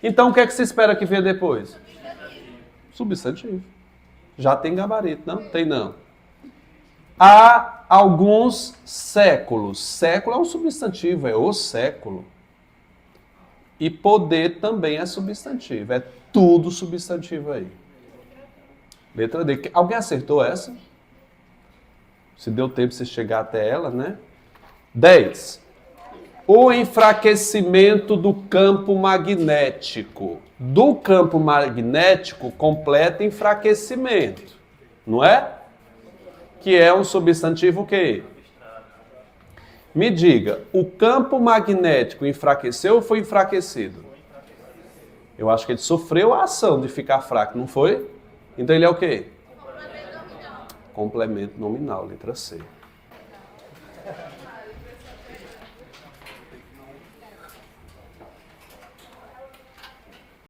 Então o que é que se espera que venha depois? Substantivo. Já tem gabarito, não? Tem não. Há alguns séculos. Século é um substantivo, é o século. E poder também é substantivo. É tudo substantivo aí. Letra D. Alguém acertou essa? Se deu tempo de você chegar até ela, né? 10. O enfraquecimento do campo magnético. Do campo magnético completa enfraquecimento. Não é? Que é um substantivo o quê? Me diga, o campo magnético enfraqueceu ou foi enfraquecido? Eu acho que ele sofreu a ação de ficar fraco, não foi? Então ele é o quê? Complemento nominal, letra C.